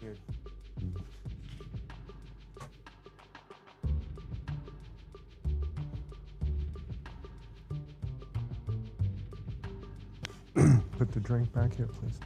Weird. Put the drink back here, please.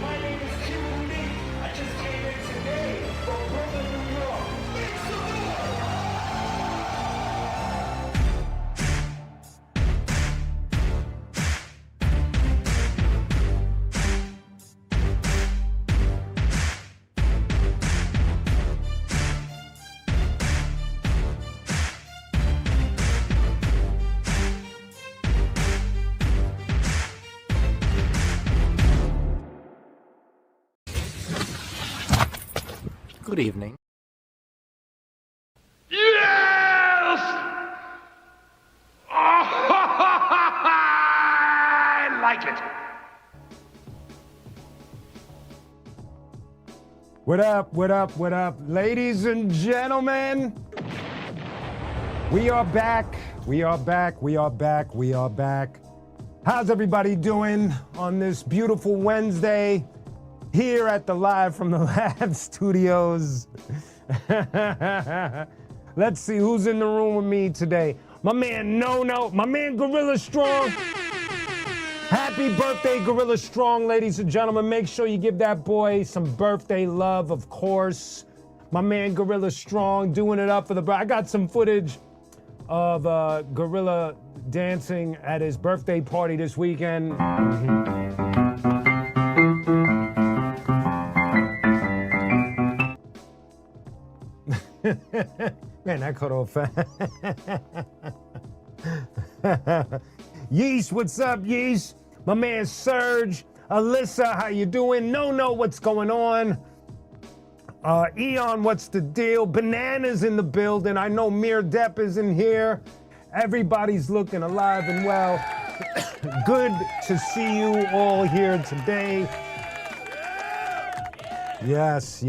My name is qunique. I just came in today from Brooklyn, New York. Make some noise! Good evening. Yes! I like it. What up, what up, what up? Ladies and gentlemen, we are back. We are back. We are back. We are back. How's everybody doing on this beautiful Wednesday here at the Live from the Lab Studios? Let's see who's in the room with me today. My man No, my man Gorilla Strong. Happy birthday, Gorilla Strong, ladies and gentlemen. Make sure you give that boy some birthday love, of course. My man Gorilla Strong doing it up for the... I got some footage of Gorilla dancing at his birthday party this weekend. Man, that cut off fast. Yeast, what's up, Yeast? My man Serge, Alyssa, how you doing? No, what's going on? Eon, what's the deal? Bananas in the building. I know Mir Depp is in here. Everybody's looking alive and well. Good to see you all here today. Yes.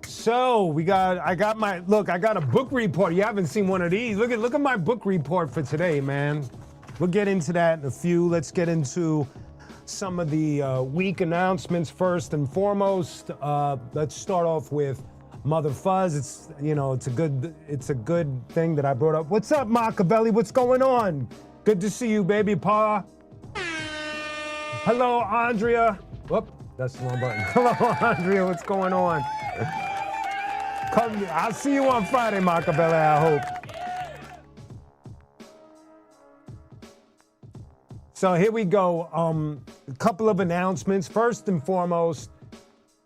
So I got a book report. You haven't seen one of these. Look at my book report for today, man. We'll get into that in a few. Let's get into some of the week announcements first and foremost. Let's start off with Mother Fuzz. It's a good thing that I brought up. What's up, Machiavelli? What's going on? Good to see you, baby pa. Hello, Andrea. Whoop, that's the wrong button. Hello, Andrea. What's going on? I'll see you on Friday, Machiavelli, I hope. So here we go. A couple of announcements. First and foremost,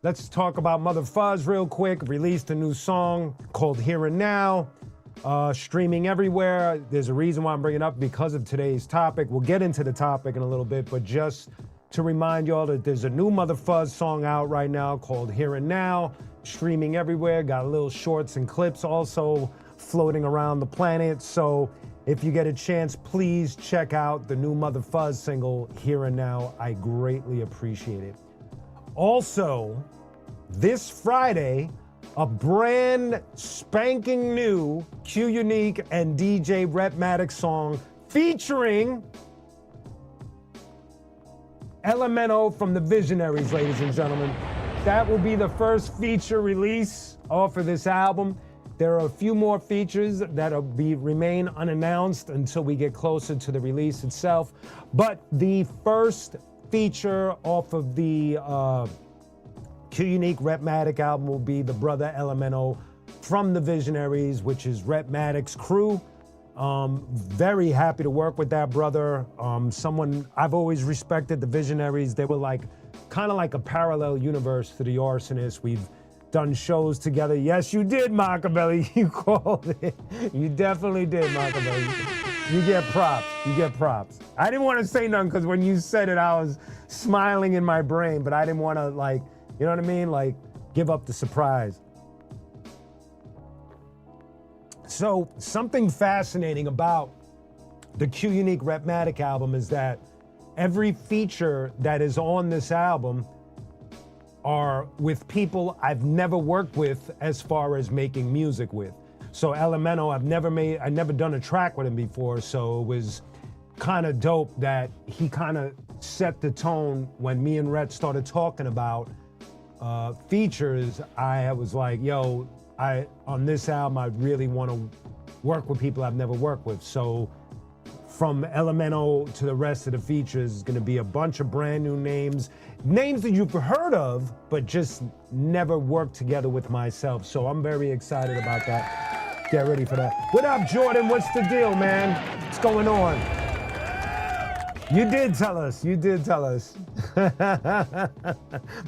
let's talk about Mother Fuzz real quick. Released a new song called Here and Now, streaming everywhere. There's a reason why I'm bringing it up because of today's topic. We'll get into the topic in a little bit, but just to remind y'all that there's a new Mother Fuzz song out right now called Here and Now, streaming everywhere. Got little shorts and clips also floating around the planet. So if you get a chance, please check out the new Mother Fuzz single, Here and Now. I greatly appreciate it. Also, this Friday, a brand spanking new qunique and DJ Rhepmatic song featuring Elemento from the Visionaries, ladies and gentlemen. That will be the first feature release off of this album. There are a few more features that'll remain unannounced until we get closer to the release itself. But the first feature off of the qunique Rhepmatic album will be the brother Elemento from the Visionaries, which is Rhepmatic's crew. Very happy to work with that brother. Someone I've always respected, the Visionaries. They were kind of like a parallel universe to the Arsonists. We've done shows together. Yes, you did, Machiavelli. You called it. You definitely did, Machiavelli. You get props. I didn't want to say nothing because when you said it, I was smiling in my brain, but I didn't want to, you know what I mean? Give up the surprise. So something fascinating about the qunique Rhepmatic album is that every feature that is on this album are with people I've never worked with as far as making music with. So Elemento, I've never done a track with him before, so it was kind of dope that he kind of set the tone when me and Rhett started talking about features. I was like, yo, on this album, I really want to work with people I've never worked with. So from Elemento to the rest of the features is going to be a bunch of brand new names that you've heard of, but just never worked together with myself. So I'm very excited about that. Get ready for that. What up, Jordan? What's the deal, man? What's going on? You did tell us.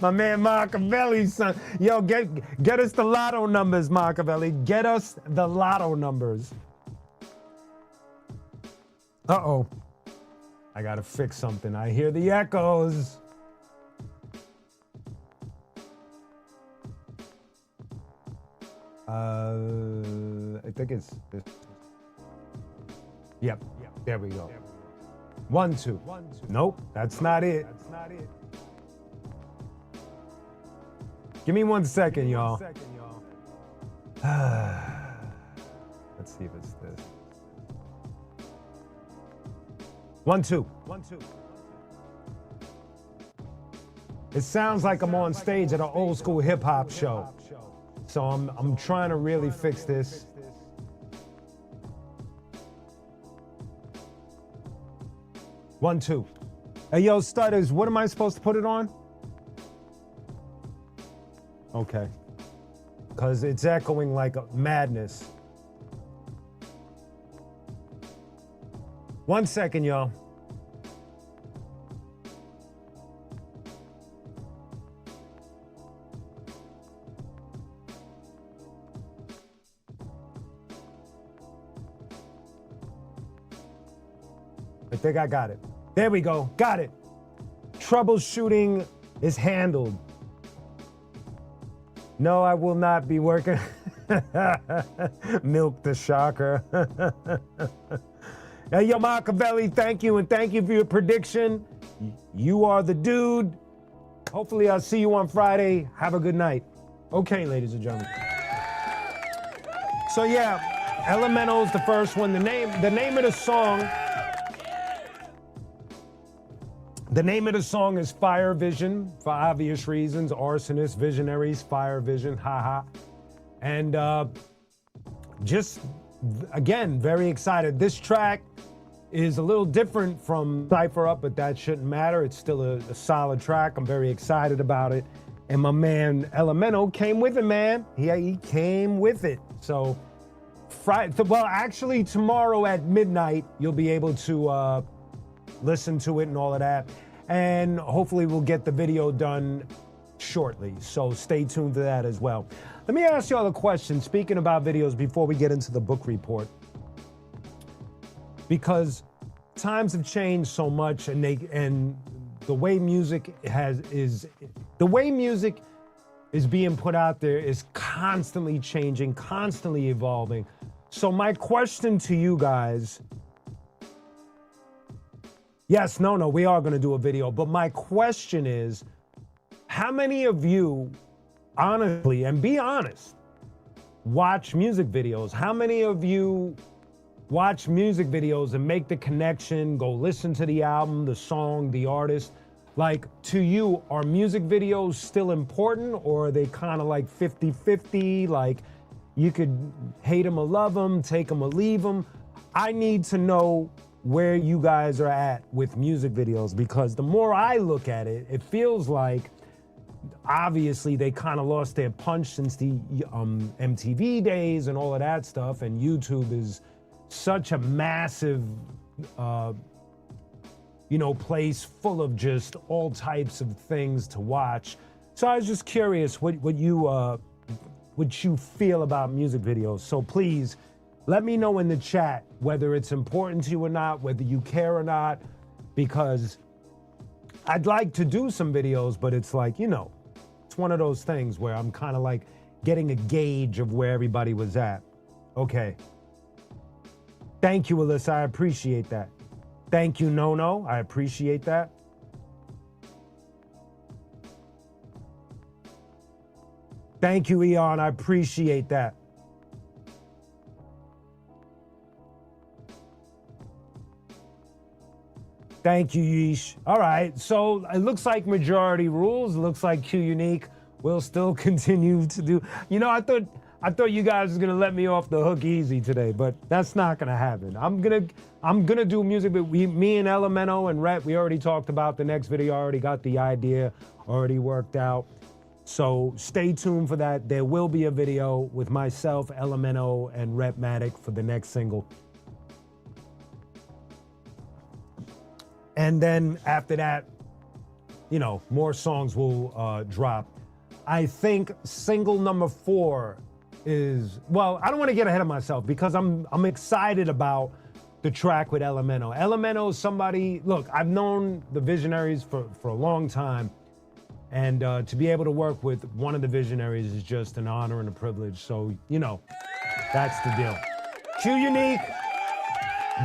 My man Machiavelli, son. Yo, get us the lotto numbers, Machiavelli. Get us the lotto numbers. Uh-oh. I gotta fix something. I hear the echoes. I think it's this. Yep, there we go. 1, 2. Nope, that's not it. Give me 1 second, y'all. Let's see if it's this. 1, 2. It sounds like I'm on stage at an old school hip hop show. So I'm trying to really fix this. One, two. Hey, yo, Stutters, what am I supposed to put it on? Okay. Because it's echoing like a madness. 1 second, y'all. I think I got it. There we go. Got it. Troubleshooting is handled. No, I will not be working. Milk the shocker. Hey, yo, Machiavelli, thank you, and thank you for your prediction. You are the dude. Hopefully, I'll see you on Friday. Have a good night. Okay, ladies and gentlemen. So yeah, Elemental is the first one. The name of the song. The name of the song is Fire Vision, for obvious reasons. Arsonists, visionaries, fire vision, haha. And just, again, very excited. This track is a little different from Cypher Up, but that shouldn't matter. It's still a solid track. I'm very excited about it. And my man Elemental came with it, man. He came with it. So, well, actually, tomorrow at midnight, you'll be able to listen to it and all of that. And hopefully we'll get the video done shortly. So stay tuned for that as well. Let me ask y'all a question, speaking about videos, before we get into the book report. Because times have changed so much, and the way music is being put out there is constantly changing, constantly evolving. So my question to you guys, yes, no, we are going to do a video. But my question is, how many of you, honestly, and be honest, watch music videos? How many of you watch music videos and make the connection, go listen to the album, the song, the artist? Like, to you, are music videos still important, or are they kind of like 50-50? Like, you could hate them or love them, take them or leave them? I need to know where you guys are at with music videos, because the more I look at it, it feels like obviously they kind of lost their punch since the MTV days and all of that stuff, and YouTube is such a massive place full of just all types of things to watch. So I was just curious what you feel about music videos. So please let me know in the chat whether it's important to you or not, whether you care or not, because I'd like to do some videos, but it's like, it's one of those things where I'm kind of like getting a gauge of where everybody was at. Okay. Thank you, Alyssa. I appreciate that. Thank you, No. I appreciate that. Thank you, Eon. I appreciate that. Thank you, Yeesh. All right, so it looks like majority rules. It looks like qunique will still continue to do. I thought you guys was gonna let me off the hook easy today, but that's not gonna happen. I'm gonna do music, but me and Elemental and Rhett, we already talked about the next video. I already got the idea already worked out. So stay tuned for that. There will be a video with myself, Elemental, and Rhett for the next single. And then after that, more songs will drop. I think single number 4 is, well, I don't want to get ahead of myself because I'm excited about the track with Elemental. Elemental is somebody, look, I've known the Visionaries for a long time. And to be able to work with one of the Visionaries is just an honor and a privilege. So, that's the deal. qunique,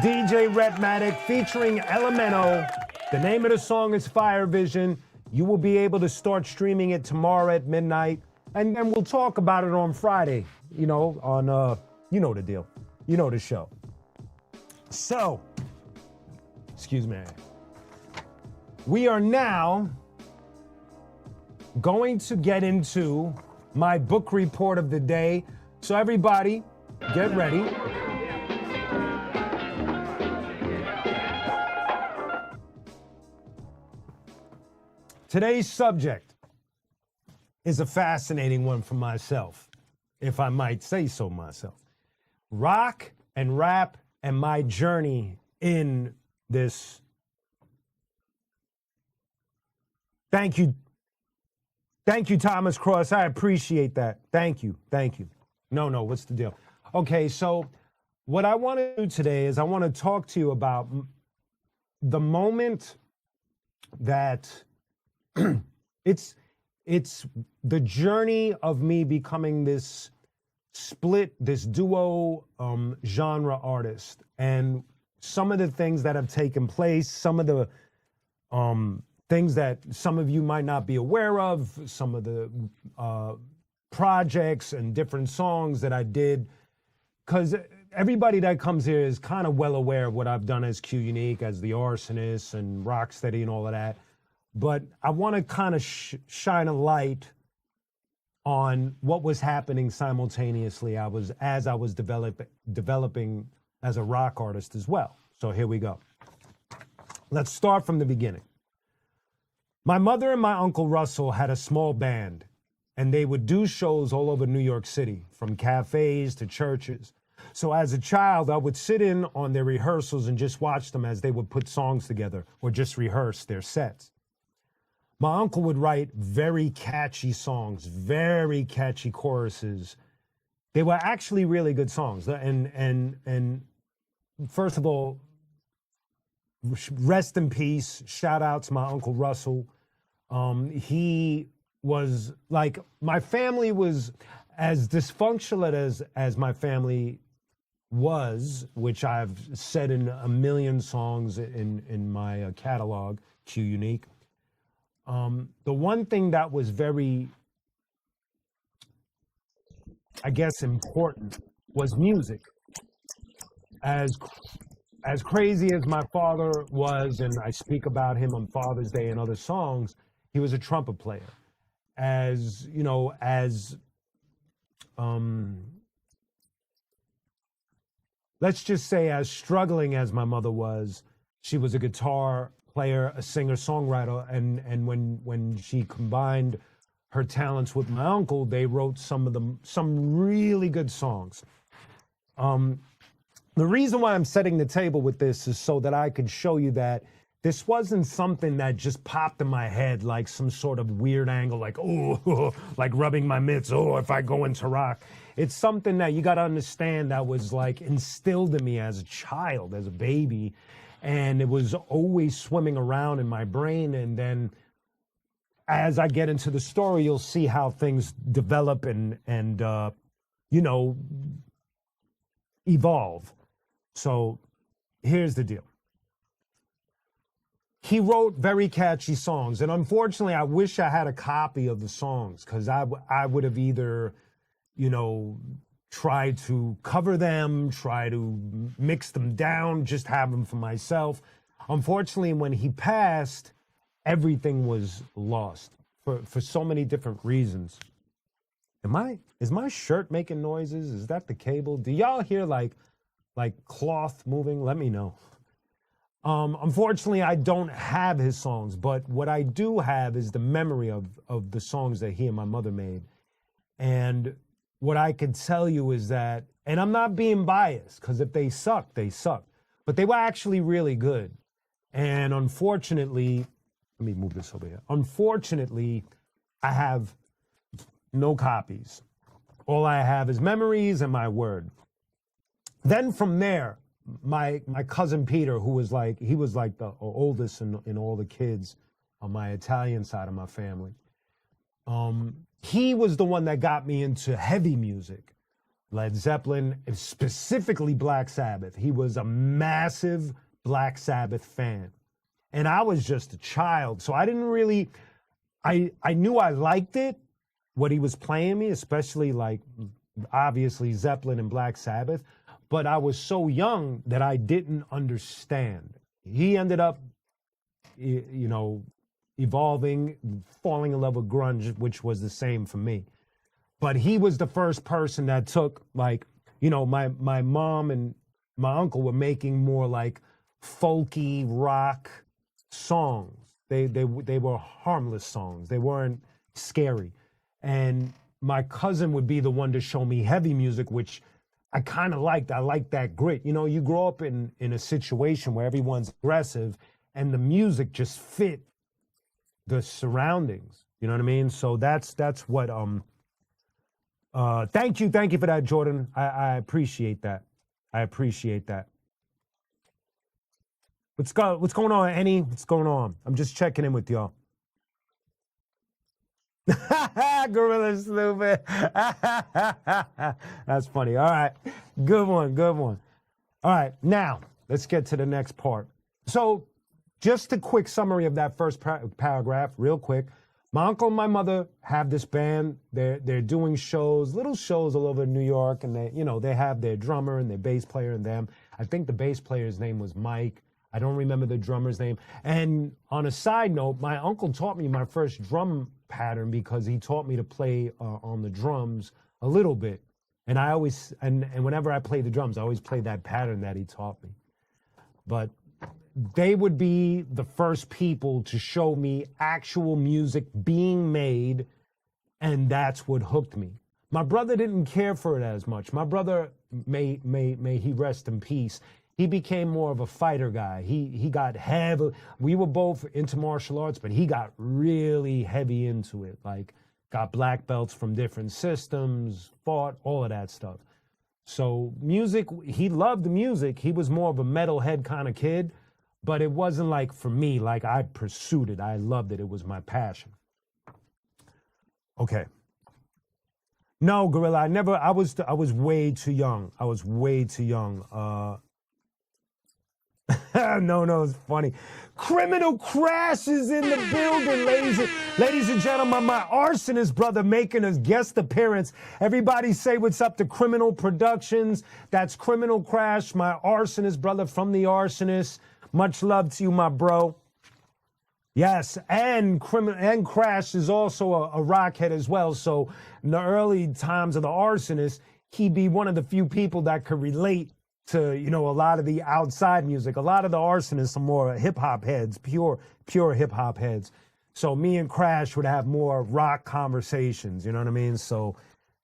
DJ Rhett featuring Elemental. The name of the song is Fire Vision. You will be able to start streaming it tomorrow at midnight. And then we'll talk about it on Friday, on, the deal. The show. So, Excuse me. We are now going to get into my book report of the day. So everybody, get ready. Today's subject is a fascinating one for myself, if I might say so myself. Rock and rap and my journey in this. Thank you. Thank you, Thomas Cross. I appreciate that. Thank you. Thank you. No, what's the deal? Okay, so what I want to do today is I want to talk to you about the moment that it's the journey of me becoming this duo genre artist, and some of the things that have taken place, some of the things that some of you might not be aware of, some of the projects and different songs that I did, because everybody that comes here is kind of well aware of what I've done as qunique, as the Arsonist and Rocksteady and all of that. But I want to kind of shine a light on what was happening simultaneously as I was developing as a rock artist as well. So here we go. Let's start from the beginning. My mother and my uncle Russell had a small band, and they would do shows all over New York City, from cafes to churches. So as a child, I would sit in on their rehearsals and just watch them as they would put songs together or just rehearse their sets. My uncle would write very catchy songs, very catchy choruses. They were actually really good songs. And first of all, rest in peace. Shout out to my Uncle Russell. He was like, my family was as dysfunctional as my family was, which I've said in a million songs in my catalog, qunique. The one thing that was very, I guess, important was music. As crazy as my father was, and I speak about him on Father's Day and other songs, he was a trumpet player. As, you know, let's just say as struggling as my mother was, she was a guitar player, a singer-songwriter, and when she combined her talents with my uncle, they wrote some really good songs. The reason why I'm setting the table with this is so that I could show you that this wasn't something that just popped in my head like some sort of weird angle, like, oh, like rubbing my mitts, oh, if I go into rock. It's something that you got to understand that was like instilled in me as a child, as a baby, and it was always swimming around in my brain. And then as I get into the story, you'll see how things develop and evolve. So here's the deal. He wrote very catchy songs, and unfortunately, I wish I had a copy of the songs, because I would have either, tried to cover them, try to mix them down, just have them for myself. Unfortunately, when he passed, everything was lost for so many different reasons. Is my shirt making noises? Is that the cable? Do y'all hear like cloth moving? Let me know. Unfortunately, I don't have his songs, but what I do have is the memory of the songs that he and my mother made. And what I can tell you is that, and I'm not being biased, because if they suck, they suck. But they were actually really good. And unfortunately, let me move this over here. Unfortunately, I have no copies. All I have is memories and my word. Then from there, my cousin Peter, he was like the oldest in all the kids on my Italian side of my family. He was the one that got me into heavy music, Led Zeppelin, and specifically Black Sabbath. He was a massive Black Sabbath fan. And I was just a child, so I didn't really, I knew I liked it, what he was playing me, especially like, obviously Zeppelin and Black Sabbath, but I was so young that I didn't understand. he ended up, you know, evolving, falling in love with grunge, which was the same for me. But he was the first person that took, like, you know, my mom and my uncle were making more like folky rock songs. They were harmless songs. They weren't scary. And my cousin would be the one to show me heavy music, which I kind of liked. I liked that grit. You know, you grow up in a situation where everyone's aggressive and the music just fit the surroundings. You know what I mean? So that's what thank you for that, Jordan. I appreciate that. I appreciate that. What's going on, Annie? What's going on? I'm just checking in with y'all. Gorilla stupid. That's funny. All right. Good one. Good one. All right. Now, let's get to the next part. So, just a quick summary of that first paragraph, real quick. My uncle and my mother have this band. They're doing shows, little shows all over New York, and they have their drummer and their bass player and them. I think the bass player's name was Mike. I don't remember the drummer's name. And on a side note, my uncle taught me my first drum pattern because he taught me to play on the drums a little bit. And I always, and whenever I play the drums, I always play that pattern that he taught me. But they would be the first people to show me actual music being made, and that's what hooked me. My brother didn't care for it as much. My brother, may he rest in peace, he became more of a fighter guy. He got heavy. We were both into martial arts, but he got really heavy into it. Like, got black belts from different systems, fought, all of that stuff. So music, he loved the music. He was more of a metalhead kind of kid, but it wasn't like for me, like I pursued it. I loved it. It was my passion. Okay. No, Gorilla, I was way too young. I was way too young. No, it's funny. Criminal Crash is in the building, ladies and gentlemen. My arsonist brother making a guest appearance. Everybody say what's up to Criminal Productions. That's Criminal Crash, my arsonist brother from the Arsonist. Much love to you, my bro. Yes, and Crash is also a rockhead as well. So in the early times of the Arsonist, he'd be one of the few people that could relate to, a lot of the outside music. A lot of the Arsonists are more hip-hop heads, pure hip-hop heads. So me and Crash would have more rock conversations, you know what I mean? So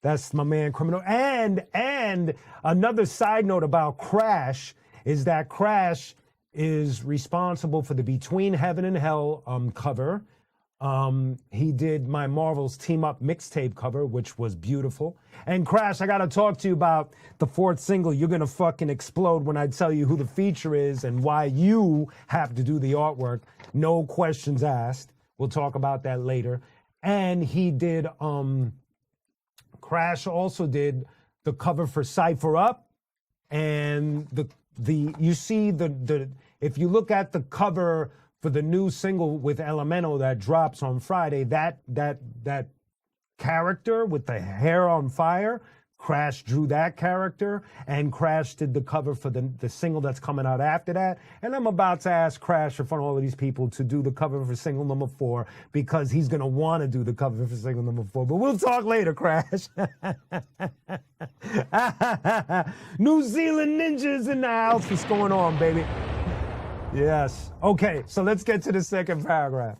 that's my man Criminal. And another side note about Crash is that Crash is responsible for the Between Heaven and Hell cover. He did my Marvel's Team Up mixtape cover, which was beautiful. And Crash, I gotta talk to you about the fourth single. You're gonna fucking explode when I tell you who the feature is and why you have to do the artwork. No questions asked. We'll talk about that later. And he did, Crash also did the cover for Cypher Up. And you see if you look at the cover for the new single with Elemento that drops on Friday, that character with the hair on fire, Crash drew that character, and Crash did the cover for the single that's coming out after that. And I'm about to ask Crash in front of all of these people to do the cover for single number 4 because he's going to want to do the cover for single number 4. But we'll talk later, Crash. New Zealand Ninjas in the house. What's going on, baby? Yes. Okay, so let's get to the second paragraph.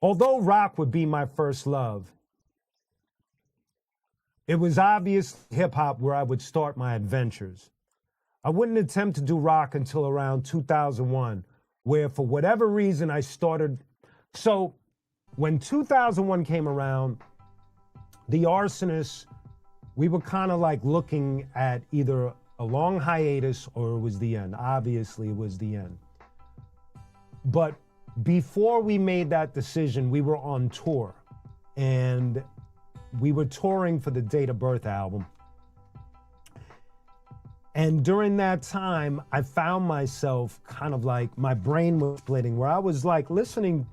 Although rock would be my first love, it was obvious hip-hop where I would start my adventures. I wouldn't attempt to do rock until around 2001, where for whatever reason I started. So when 2001 came around, the Arsonists, we were kind of like looking at either a long hiatus or it was the end. Obviously, it was the end. But before we made that decision, we were on tour. And we were touring for the Date of Birth album. And during that time, I found myself kind of like my brain was splitting, where I was like listening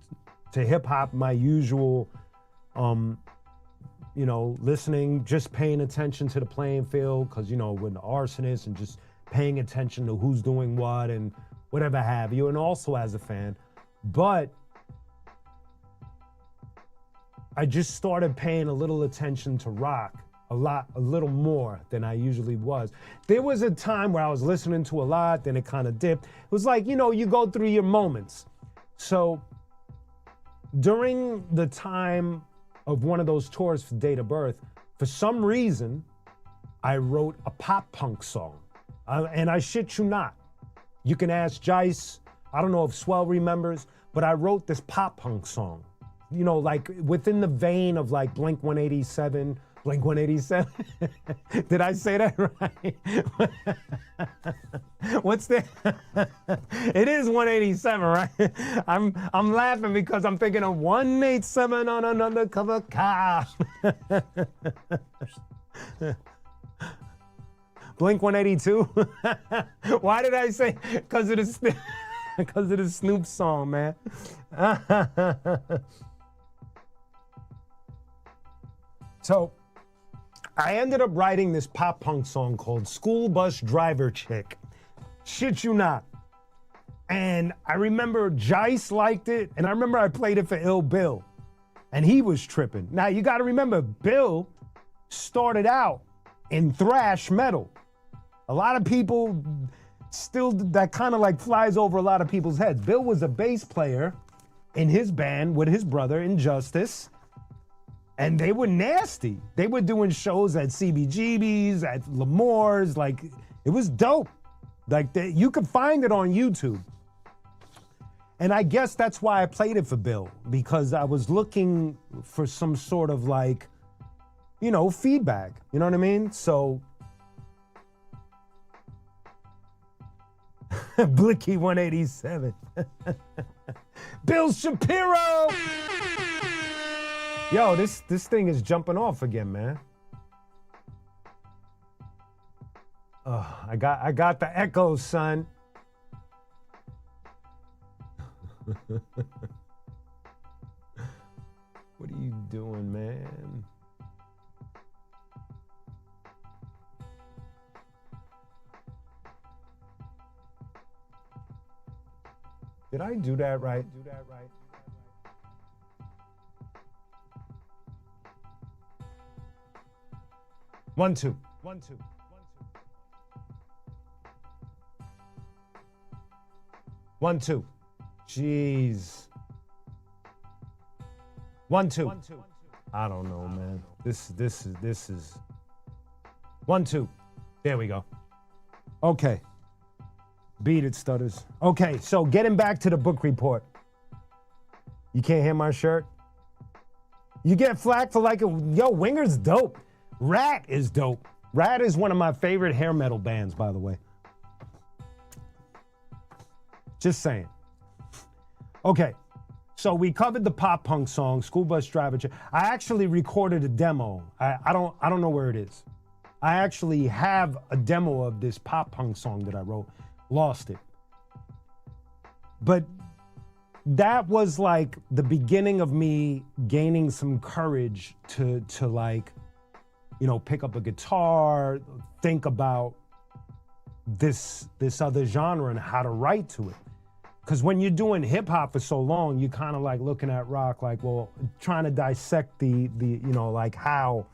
to hip hop, my usual, listening, just paying attention to the playing field, because, when the Arsonists and just paying attention to who's doing what and whatever have you, and also as a fan. But I just started paying a little attention to rock, a little more than I usually was. There was a time where I was listening to a lot, then it kind of dipped. It was like, you go through your moments. So during the time of one of those tours for Date of Birth, for some reason, I wrote a pop punk song. And I shit you not. You can ask Jice. I don't know if Swell remembers, but I wrote this pop punk song. Like within the vein of like Blink 187. Blink 187. Did I say that right? What's that? It is 187, right? I'm laughing because I'm thinking of 187 on an undercover car. Blink 182. Why did I say? Because of the Snoop song, man. So I ended up writing this pop punk song called School Bus Driver Chick. Shit you not. And I remember Jice liked it, and I remember I played it for Ill Bill, and he was tripping. Now you gotta remember, Bill started out in thrash metal. A lot of people still, that kind of like flies over a lot of people's heads. Bill was a bass player in his band with his brother Injustice. And they were nasty. They were doing shows at CBGB's, at L'Amour's, like, it was dope. Like, you could find it on YouTube. And I guess that's why I played it for Bill, because I was looking for some sort of like, feedback. You know what I mean? So, Blicky 187. Bill Shapiro! Yo, this thing is jumping off again, man. I got the echoes, son. What are you doing, man? Did I do that right? 1 2 1 2 1 2. Jeez. 1 2. I don't know, man. This is 1 2. There we go. Okay. Beat it, Stutters. Okay, so getting back to the book report. You can't hear my shirt? You get flack for like Winger's dope. Rat is dope. Rat is one of my favorite hair metal bands, by the way. Just saying. Okay, so we covered the pop punk song, School Bus Driver. I actually recorded a demo. I don't know where it is. I actually have a demo of this pop punk song that I wrote. Lost it. But that was like the beginning of me gaining some courage to like, pick up a guitar, think about this other genre and how to write to it. Because when you're doing hip hop for so long, you kind of like looking at rock like, well, trying to dissect the like how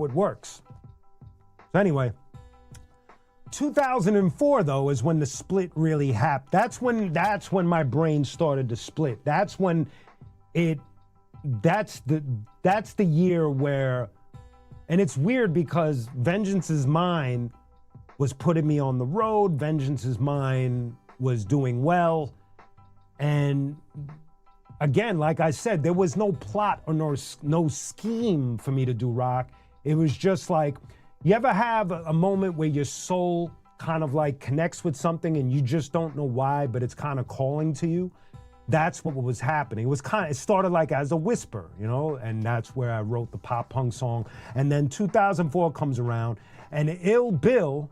it works. So anyway, 2004 though is when the split really happened. That's when my brain started to split. That's the year where, and it's weird because Vengeance Is Mine was putting me on the road. Vengeance Is Mine was doing well. And again, like I said, there was no plot or no scheme for me to do rock. It was just like, you ever have a moment where your soul kind of like connects with something and you just don't know why, but it's kind of calling to you? That's what was happening. It started like as a whisper, and that's where I wrote the pop punk song. And then 2004 comes around and Ill Bill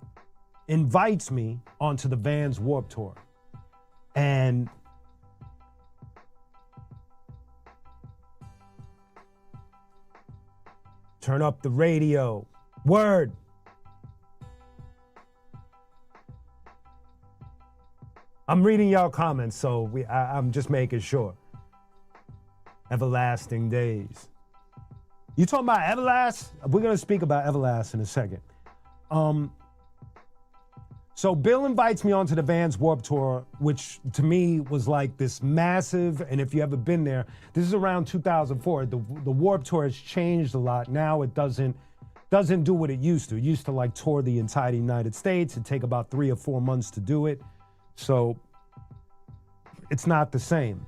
invites me onto the Vans Warped Tour. And Turn up the radio. Word. I'm reading y'all comments, so I'm just making sure. Everlasting days. You talking about Everlast? We're gonna speak about Everlast in a second. So Bill invites me onto the Vans Warped Tour, which to me was like this massive, and if you ever been there, this is around 2004. The Warped Tour has changed a lot. Now it doesn't do what it used to. It used to like tour the entire United States. It'd take about 3 or 4 months to do it. So it's not the same.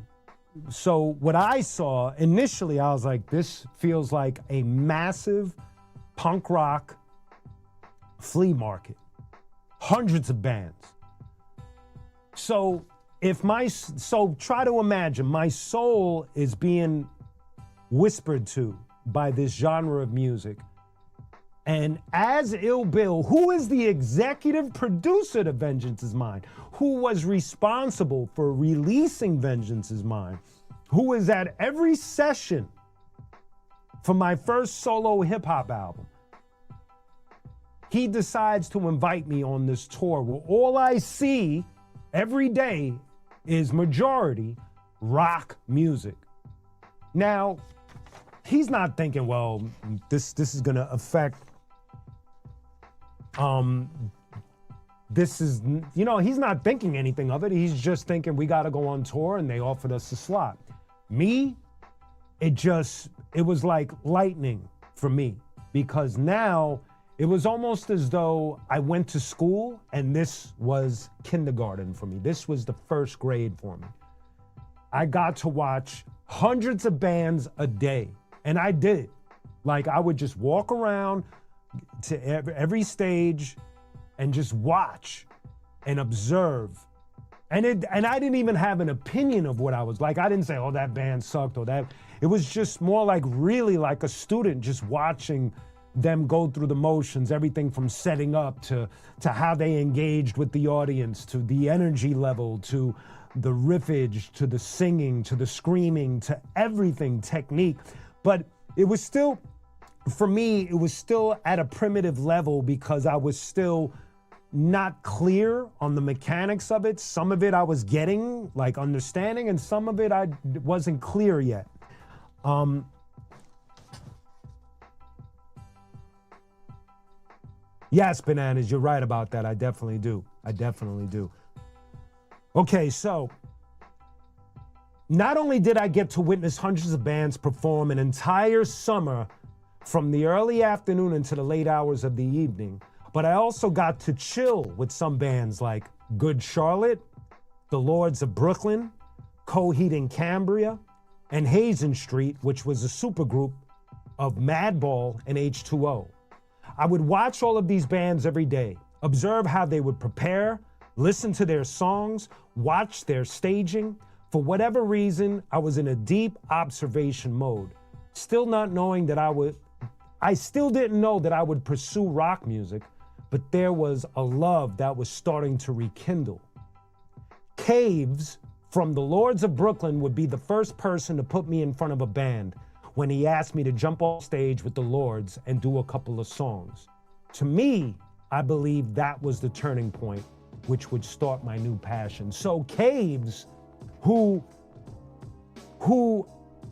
So what I saw initially, I was like, this feels like a massive punk rock flea market. Hundreds of bands. So try to imagine my soul is being whispered to by this genre of music. And as Ill Bill, who is the executive producer to Vengeance Is Mine, who was responsible for releasing Vengeance Is Mine, who was at every session for my first solo hip hop album, he decides to invite me on this tour where all I see every day is majority rock music. Now, he's not thinking, well, this is gonna affect, he's not thinking anything of it. He's just thinking we gotta go on tour, and they offered us a slot. Me, it was like lightning for me, because now it was almost as though I went to school and this was kindergarten for me. This was the first grade for me. I got to watch hundreds of bands a day, and I did it. Like, I would just walk around to every stage and just watch and observe. And I didn't even have an opinion of what I was like. I didn't say, oh, that band sucked or that. It was just more like really like a student just watching them go through the motions, everything from setting up to how they engaged with the audience, to the energy level, to the riffage, to the singing, to the screaming, to everything, technique. But it was still, for me, it was still at a primitive level because I was still not clear on the mechanics of it. Some of it I was getting, like understanding, and some of it I wasn't clear yet. Yes, Bananas, you're right about that. I definitely do. Okay, so not only did I get to witness hundreds of bands perform an entire summer from the early afternoon into the late hours of the evening, but I also got to chill with some bands like Good Charlotte, The Lords of Brooklyn, Coheed and Cambria, and Hazen Street, which was a supergroup of Madball and H2O. I would watch all of these bands every day, observe how they would prepare, listen to their songs, watch their staging. For whatever reason, I was in a deep observation mode, still not knowing that I still didn't know that I would pursue rock music, but there was a love that was starting to rekindle. Caves from the Lords of Brooklyn would be the first person to put me in front of a band when he asked me to jump off stage with the Lords and do a couple of songs. To me, I believe that was the turning point, which would start my new passion. So Caves, who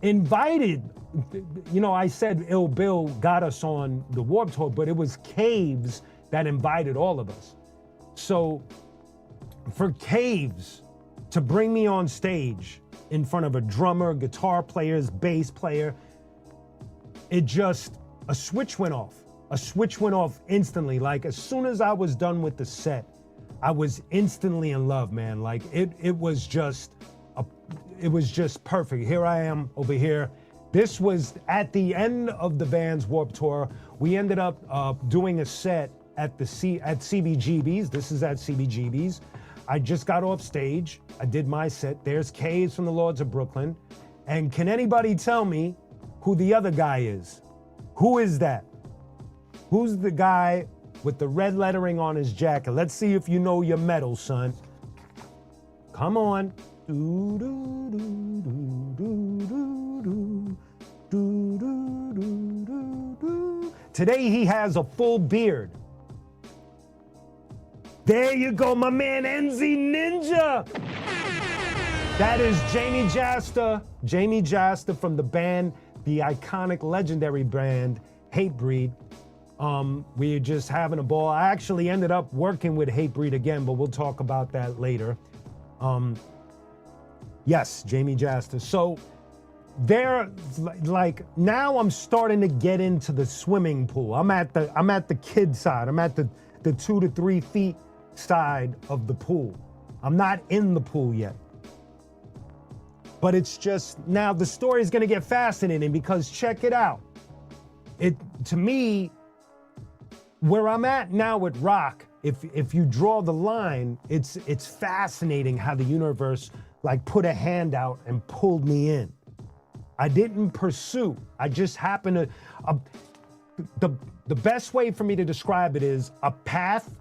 invited, I said Ill Bill got us on the Warped Tour, but it was Caves that invited all of us. So for Caves to bring me on stage in front of a drummer, guitar players, bass player, a switch went off. A switch went off instantly. Like, as soon as I was done with the set, I was instantly in love, man. Like, it was just perfect. Here I am over here. This was at the end of the Vans Warped Tour. We ended up doing a set at CBGB's. This is at CBGB's. I just got off stage. I did my set. There's Caves from the Lords of Brooklyn. And can anybody tell me who the other guy is? Who is that? Who's the guy with the red lettering on his jacket? Let's see if you know your metal, son. Come on. Today he has a full beard. There you go, my man NZ Ninja. That is Jamie Jasta. Jamie Jasta from the band, the iconic, legendary band, Hatebreed. We're just having a ball. I actually ended up working with Hatebreed again, but we'll talk about that later. Yes, Jamie Jasta. So they're like, now I'm starting to get into the swimming pool. I'm at the kid side. I'm at the 2 to 3 feet side of the pool. I'm not in the pool yet. But it's just, now the story is going to get fascinating because check it out. To me, where I'm at now with rock, if you draw the line, it's fascinating how the universe like put a hand out and pulled me in. I didn't pursue. I just happened to, the best way for me to describe it is a path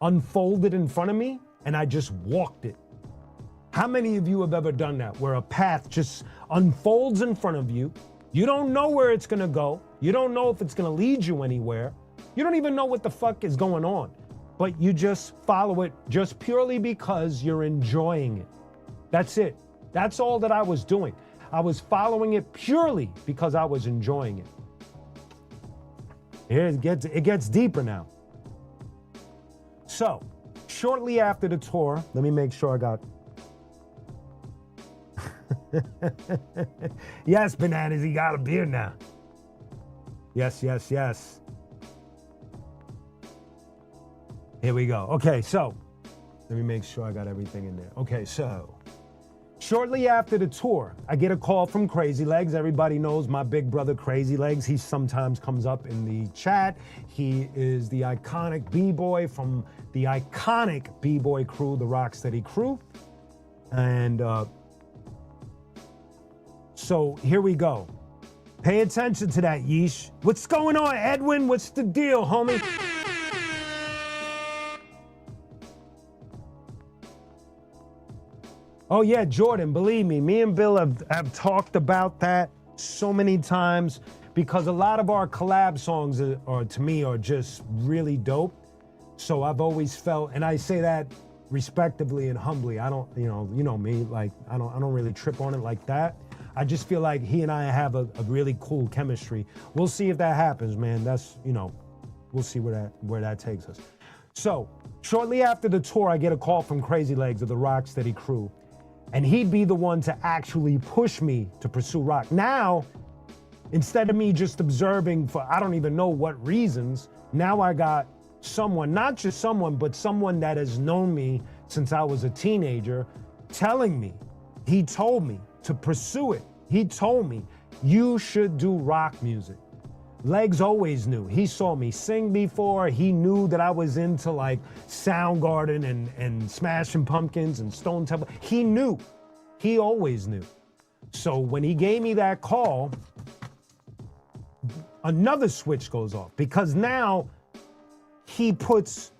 unfolded in front of me and I just walked it. How many of you have ever done that, where a path just unfolds in front of you? You don't know where it's gonna go. You don't know if it's gonna lead you anywhere. You don't even know what the fuck is going on, but you just follow it just purely because you're enjoying it. That's it. That's all that I was doing. I was following it purely because I was enjoying it. Here it gets deeper now. So, shortly after the tour, let me make sure I got. Yes, Bananas, he got a beard now. Yes, yes, yes. Here we go. Okay, so let me make sure I got everything in there. Okay, so shortly after the tour, I get a call from Crazy Legs. Everybody knows my big brother Crazy Legs. He sometimes comes up in the chat. He is the iconic B-boy from the iconic B-boy crew, the Rocksteady crew. And so here we go. Pay attention to that, Yeesh. What's going on, Edwin? What's the deal, homie? Oh yeah, Jordan, believe me and Bill have talked about that so many times because a lot of our collab songs are to me are just really dope. So I've always felt, and I say that respectively and humbly. I don't, you know me, like I don't really trip on it like that. I just feel like he and I have a really cool chemistry. We'll see if that happens, man. That's, we'll see where that takes us. So shortly after the tour, I get a call from Crazy Legs of the Rocksteady crew. And he'd be the one to actually push me to pursue rock. Now, instead of me just observing for I don't even know what reasons, now I got someone, not just someone, but someone that has known me since I was a teenager, telling me, he told me to pursue it. He told me, you should do rock music. Legs always knew. He saw me sing before. He knew that I was into like Soundgarden and Smashing Pumpkins and Stone Temple. He knew. He always knew. So when he gave me that call, another switch goes off because now he puts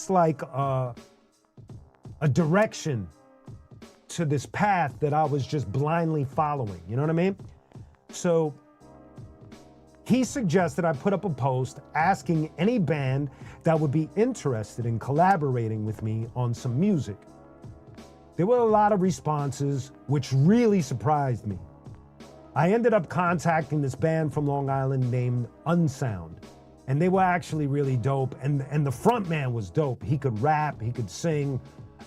like a direction to this path that I was just blindly following. You know what I mean? So he suggested I put up a post asking any band that would be interested in collaborating with me on some music. There were a lot of responses, which really surprised me. I ended up contacting this band from Long Island named Unsound, and they were actually really dope, and the front man was dope. He could rap, he could sing,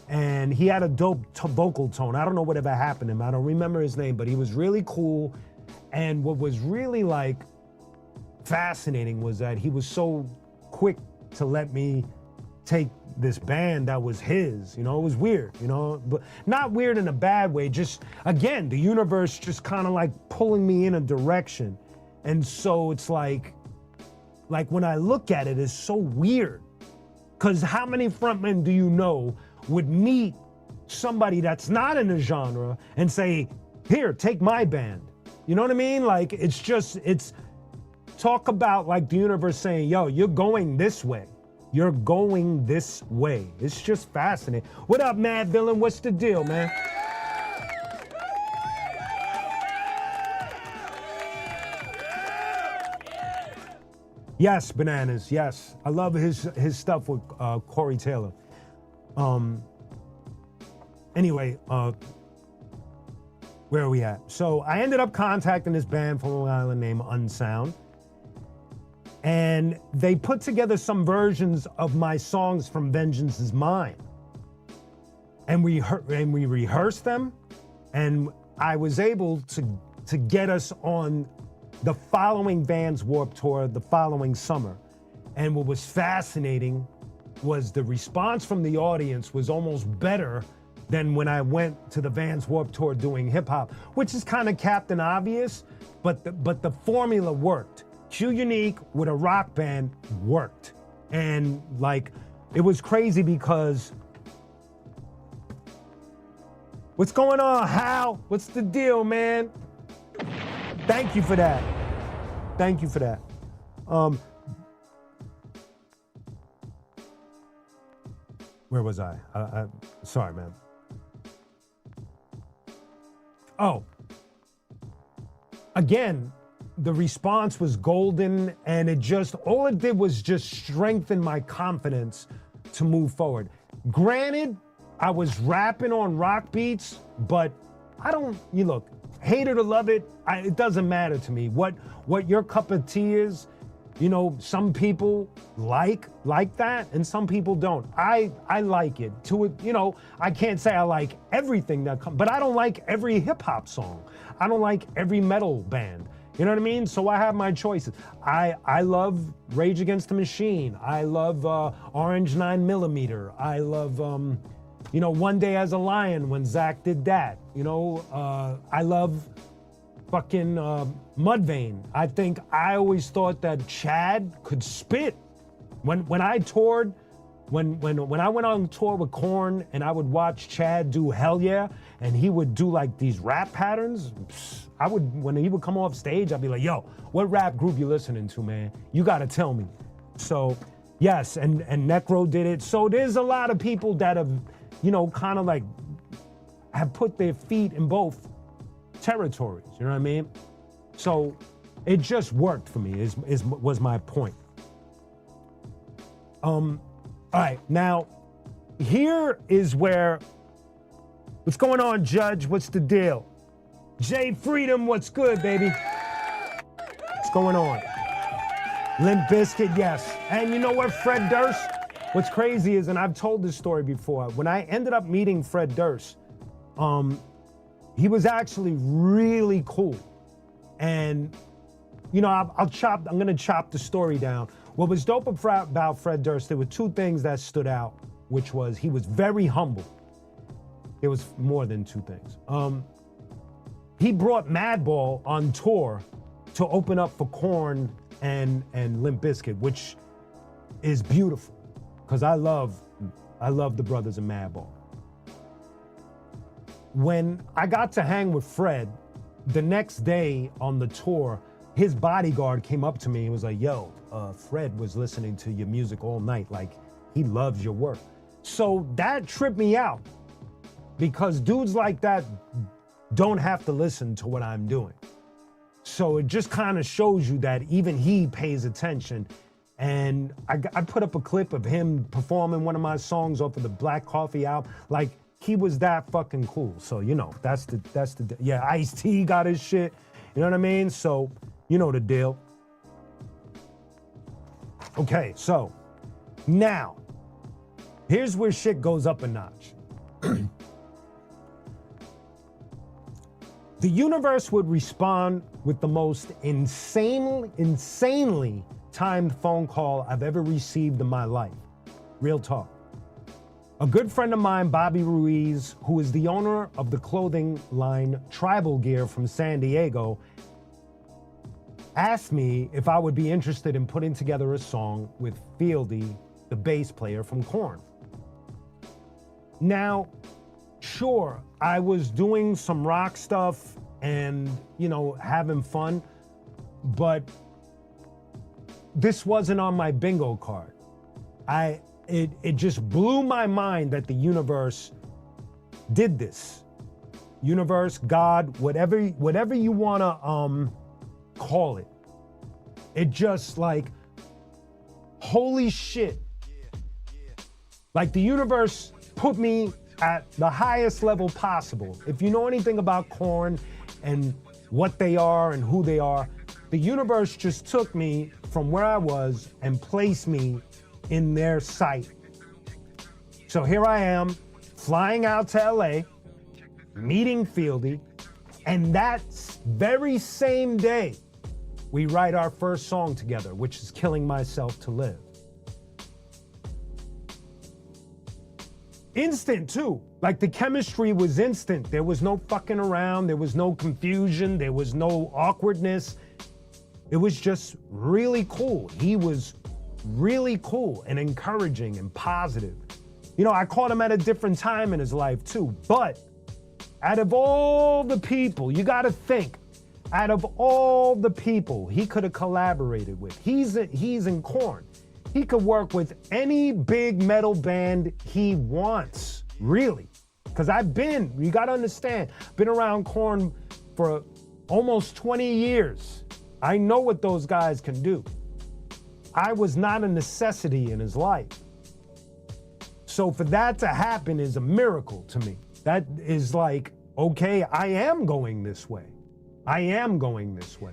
and he had a dope vocal tone. I don't know whatever happened to him. I don't remember his name, but he was really cool. And what was really like fascinating was that he was so quick to let me take this band that was his. It was weird, but not weird in a bad way. Just, again, the universe just kind of like pulling me in a direction. And so it's like when I look at it, it's so weird. Because how many frontmen do you know would meet somebody that's not in the genre and say, here, take my band? You know what I mean? Like, it's talk about like the universe saying, yo, you're going this way. You're going this way. It's just fascinating. What up, Mad Villain? What's the deal, man? Yes, Bananas. Yes, I love his stuff with Corey Taylor. Anyway, where are we at? So I ended up contacting this band from Long Island named Unsound, and they put together some versions of my songs from Vengeance Is Mine, and we rehearsed them, and I was able to get us on the following Vans Warped Tour the following summer. And what was fascinating was the response from the audience was almost better than when I went to the Vans Warped Tour doing hip hop, which is kind of Captain Obvious, but the formula worked. qunique with a rock band worked. And like, it was crazy because, what's going on, Hal? What's the deal, man? Thank you for that. Thank you for that. Where was I? Sorry, man. Oh, again, the response was golden, and all it did was just strengthen my confidence to move forward. Granted, I was rapping on rock beats, but you look, hate it or love it, it doesn't matter to me. What your cup of tea is, some people like that and some people don't. I like it. I can't say I like everything that comes, but I don't like every hip hop song. I don't like every metal band. You know what I mean? So I have my choices. I love Rage Against the Machine. I love Orange 9mm. I love One Day as a Lion when Zach did that. I love fucking Mudvayne. I always thought that Chad could spit. When I toured, when I went on tour with Korn and I would watch Chad do Hell Yeah, and he would do like these rap patterns, when he would come off stage, I'd be like, yo, what rap group you listening to, man? You gotta tell me. So yes, and Necro did it. So there's a lot of people that have, kind of like have put their feet in both territories, you know what I mean? So it just worked for me, was my point. All right, now here is where, what's going on, Judge? What's the deal? Jay Freedom, what's good, baby? What's going on? Limp Bizkit, yes. And you know what, Fred Durst? What's crazy is, and I've told this story before, when I ended up meeting Fred Durst, he was actually really cool. And, I'm gonna chop the story down. What was dope about Fred Durst, there were two things that stood out, which was he was very humble. There was more than two things. He brought Madball on tour to open up for Korn and Limp Bizkit, which is beautiful, because I love the brothers in Madball. When I got to hang with Fred, the next day on the tour, his bodyguard came up to me and was like, yo, Fred was listening to your music all night. Like, he loves your work. So that tripped me out, because dudes like that don't have to listen to what I'm doing. So it just kind of shows you that even he pays attention. And I put up a clip of him performing one of my songs off of the Black Coffee album. Like, he was that fucking cool. So, that's the, yeah, Ice-T got his shit. You know what I mean? So, you know the deal. Okay, so now, here's where shit goes up a notch. The universe would respond with the most insanely timed phone call I've ever received in my life. Real talk. A good friend of mine, Bobby Ruiz, who is the owner of the clothing line Tribal Gear from San Diego, asked me if I would be interested in putting together a song with Fieldy, the bass player from Korn. Now, sure, I was doing some rock stuff and, having fun, but this wasn't on my bingo card. It just blew my mind that the universe did this. Universe, God, whatever you wanna call it. It just like holy shit. Like the universe put me at the highest level possible. If you know anything about Korn and what they are and who they are, the universe just took me from where I was and placed me in their sight. So here I am, flying out to LA, meeting Fieldy, and that very same day, we write our first song together, which is Killing Myself to Live. Instant too. Like the chemistry was instant. There was no fucking around. There was no confusion. There was no awkwardness. It was just really cool. He was really cool and encouraging and positive. You know, I caught him at a different time in his life too. But out of all the people, you got to think, out of all the people he could have collaborated with, he's in Korn. He could work with any big metal band he wants, really. Because you got to understand, been around Korn for almost 20 years. I know what those guys can do. I was not a necessity in his life. So for that to happen is a miracle to me. That is like, okay, I am going this way. I am going this way.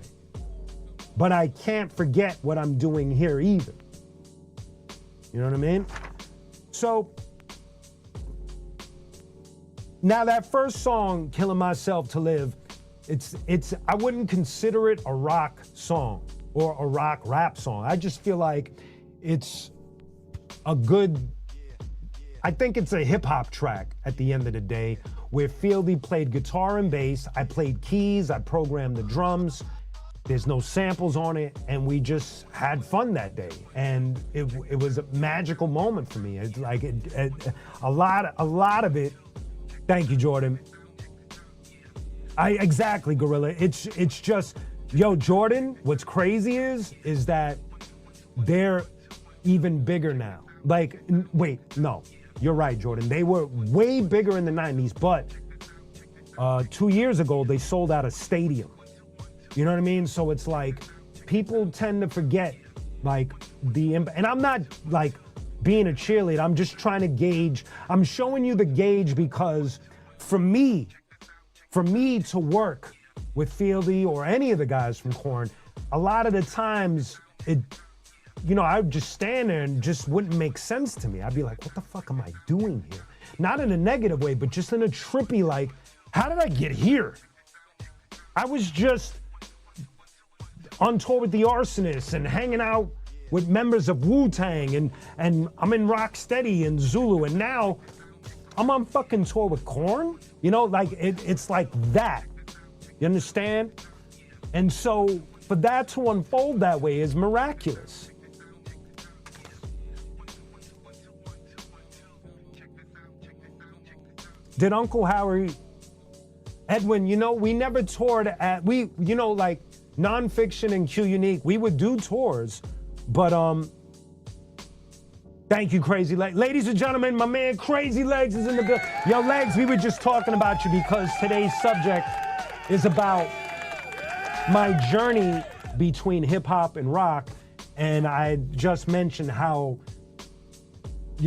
But I can't forget what I'm doing here either. You know what I mean? So now that first song, Killing Myself to Live, I wouldn't consider it a rock song or a rock rap song. I just feel like it's I think it's a hip hop track at the end of the day, where Fieldy played guitar and bass, I played keys, I programmed the drums. There's no samples on it, and we just had fun that day. And it was a magical moment for me. It's like a lot of it. Thank you, Jordan. Exactly, Gorilla. It's just, yo, Jordan, what's crazy is that they're even bigger now. Like, wait, no, you're right, Jordan. They were way bigger in the 90s, but 2 years ago, they sold out a stadium. You know what I mean? So it's like, people tend to forget, like, and I'm not, like, being a cheerleader. I'm just trying to gauge. I'm showing you the gauge because for me to work with Fieldy or any of the guys from Korn, a lot of the times, I would just stand there and just wouldn't make sense to me. I'd be like, what the fuck am I doing here? Not in a negative way, but just in a trippy, like, how did I get here? I was just on tour with the Arsonists and hanging out with members of Wu-Tang and I'm in Rocksteady and Zulu, and now I'm on fucking tour with Korn? You know, like it's like that. You understand? And so for that to unfold that way is miraculous. Did Uncle Howie, Edwin, we never toured at, like Nonfiction and qunique, we would do tours, but thank you, Crazy Legs. Ladies and gentlemen, my man Crazy Legs is in the building. Yo, Legs, we were just talking about you because today's subject is about my journey between hip hop and rock, and I just mentioned how,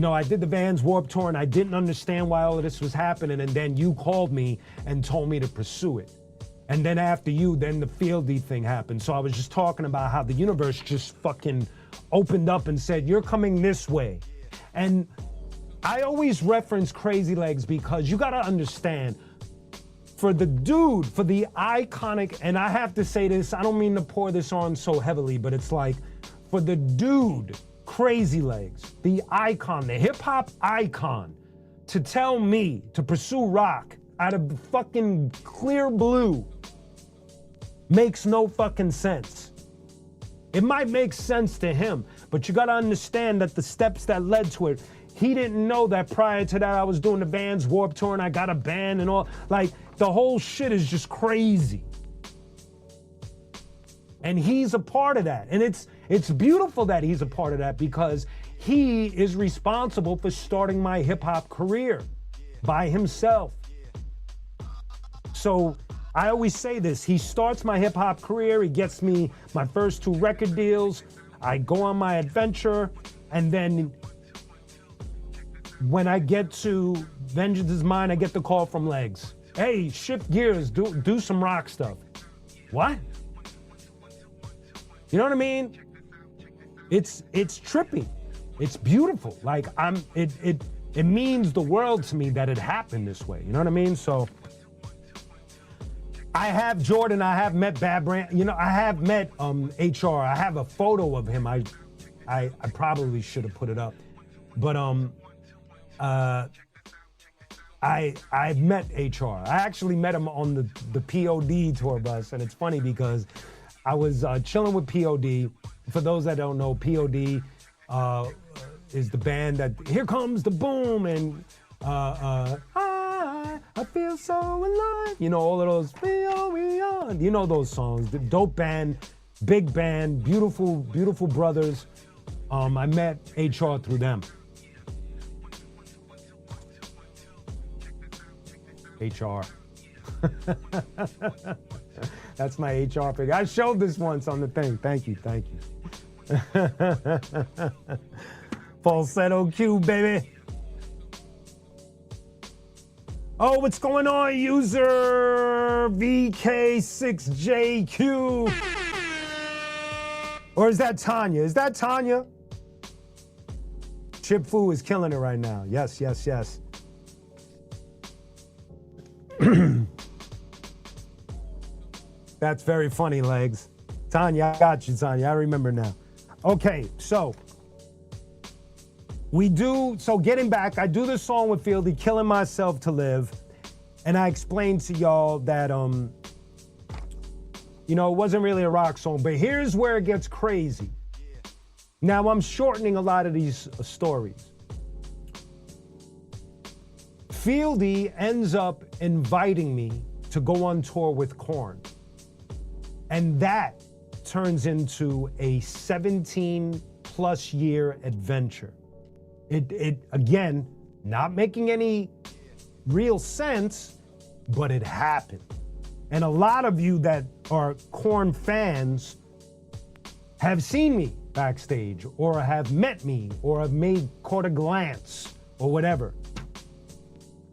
I did the Vans Warped Tour and I didn't understand why all of this was happening, and then you called me and told me to pursue it. And then after you, then the Fieldy thing happened. So I was just talking about how the universe just fucking opened up and said, you're coming this way. And I always reference Crazy Legs because you gotta understand, for the dude, for the iconic, and I have to say this, I don't mean to pour this on so heavily, but it's like, for the dude, Crazy Legs, the icon, the hip hop icon, to tell me to pursue rock out of the fucking clear blue makes no fucking sense. It might make sense to him, but you gotta understand that the steps that led to it, he didn't know that prior to that I was doing the Vans Warped Tour and I got a band and all. Like, the whole shit is just crazy. And he's a part of that. And it's beautiful that he's a part of that because he is responsible for starting my hip hop career by himself. So I always say this, he starts my hip hop career, he gets me my first 2 record deals. I go on my adventure, and then when I get to Vengeance is Mine, I get the call from Legs. Hey, shift gears, do some rock stuff. What? You know what I mean? It's trippy. It's beautiful. Like it means the world to me that it happened this way. You know what I mean? So I have Jordan, I have met Bad Brand, you know, I have met HR. I have a photo of him. I probably should have put it up. But I've met HR. I actually met him on the POD tour bus, and it's funny because I was chilling with POD. For those that don't know, POD is the band that Here Comes the Boom and I feel so alive. You know, all of those, we on. You know those songs. The dope band, big band, beautiful, beautiful brothers. I met HR through them. HR. That's my HR figure. I showed this once on the thing. Thank you, thank you. Falsetto Q, baby. Oh, what's going on, user VK6JQ? Or is that Tanya? Is that Tanya? Chip Fu is killing it right now. Yes, yes, yes. That's very funny, Legs. Tanya, I got you, Tanya. I remember now. Okay, so getting back, I do this song with Fieldy, Killing Myself to Live, and I explained to y'all that, you know, it wasn't really a rock song, but here's where it gets crazy. Now, I'm shortening a lot of these stories. Fieldy ends up inviting me to go on tour with Korn. And that turns into a 17+ year adventure. It again, not making any real sense, but it happened. And a lot of you that are Korn fans have seen me backstage, or have met me, or have caught a glance, or whatever.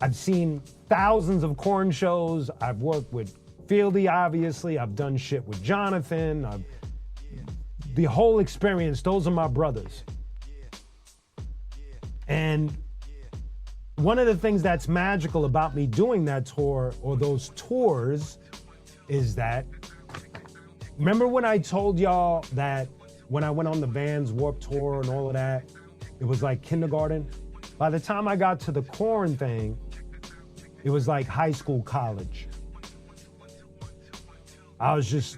I've seen thousands of Korn shows. I've worked with Fieldy, obviously. I've done shit with Jonathan. The whole experience, those are my brothers. And one of the things that's magical about me doing that tour, or those tours, is that, remember when I told y'all that when I went on the Vans Warped Tour and all of that, it was like kindergarten? By the time I got to the Korn thing, it was like high school, college.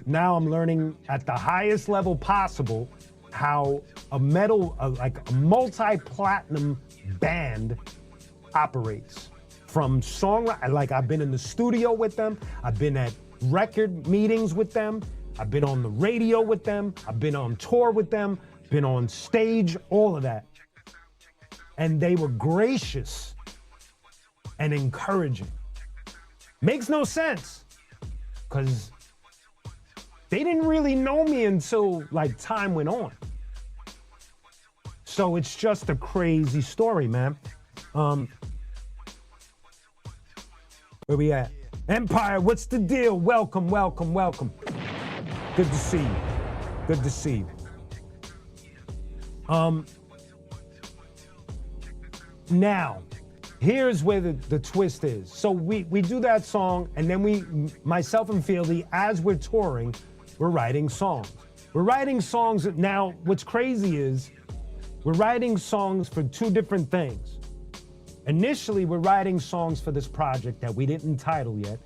Now I'm learning at the highest level possible how a multi-platinum band operates. From songwriting, like I've been in the studio with them, I've been at record meetings with them, I've been on the radio with them, I've been on tour with them, been on stage, all of that. And they were gracious and encouraging. Makes no sense, because they didn't really know me until like time went on. So it's just a crazy story, man. Where we at? Empire, what's the deal? Welcome, welcome, welcome. Good to see you. Good to see you. Now, here's where the twist is. So we do that song, and then myself and Fieldy, as we're touring, we're writing songs. We're writing songs. Now, what's crazy is we're writing songs for two different things. Initially, we're writing songs for this project that we didn't title yet.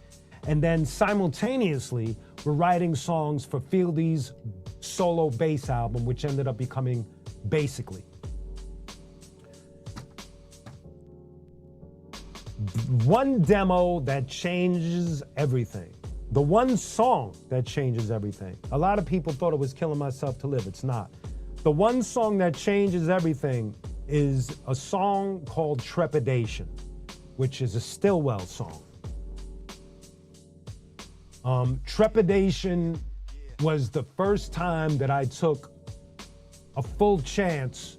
And then simultaneously, we're writing songs for Fieldy's solo bass album, which ended up becoming Basically. One demo that changes everything. The one song that changes everything. A lot of people thought it was Killing Myself to Live. It's not. The one song that changes everything is a song called Trepidation, which is a Stillwell song. Trepidation was the first time that I took a full chance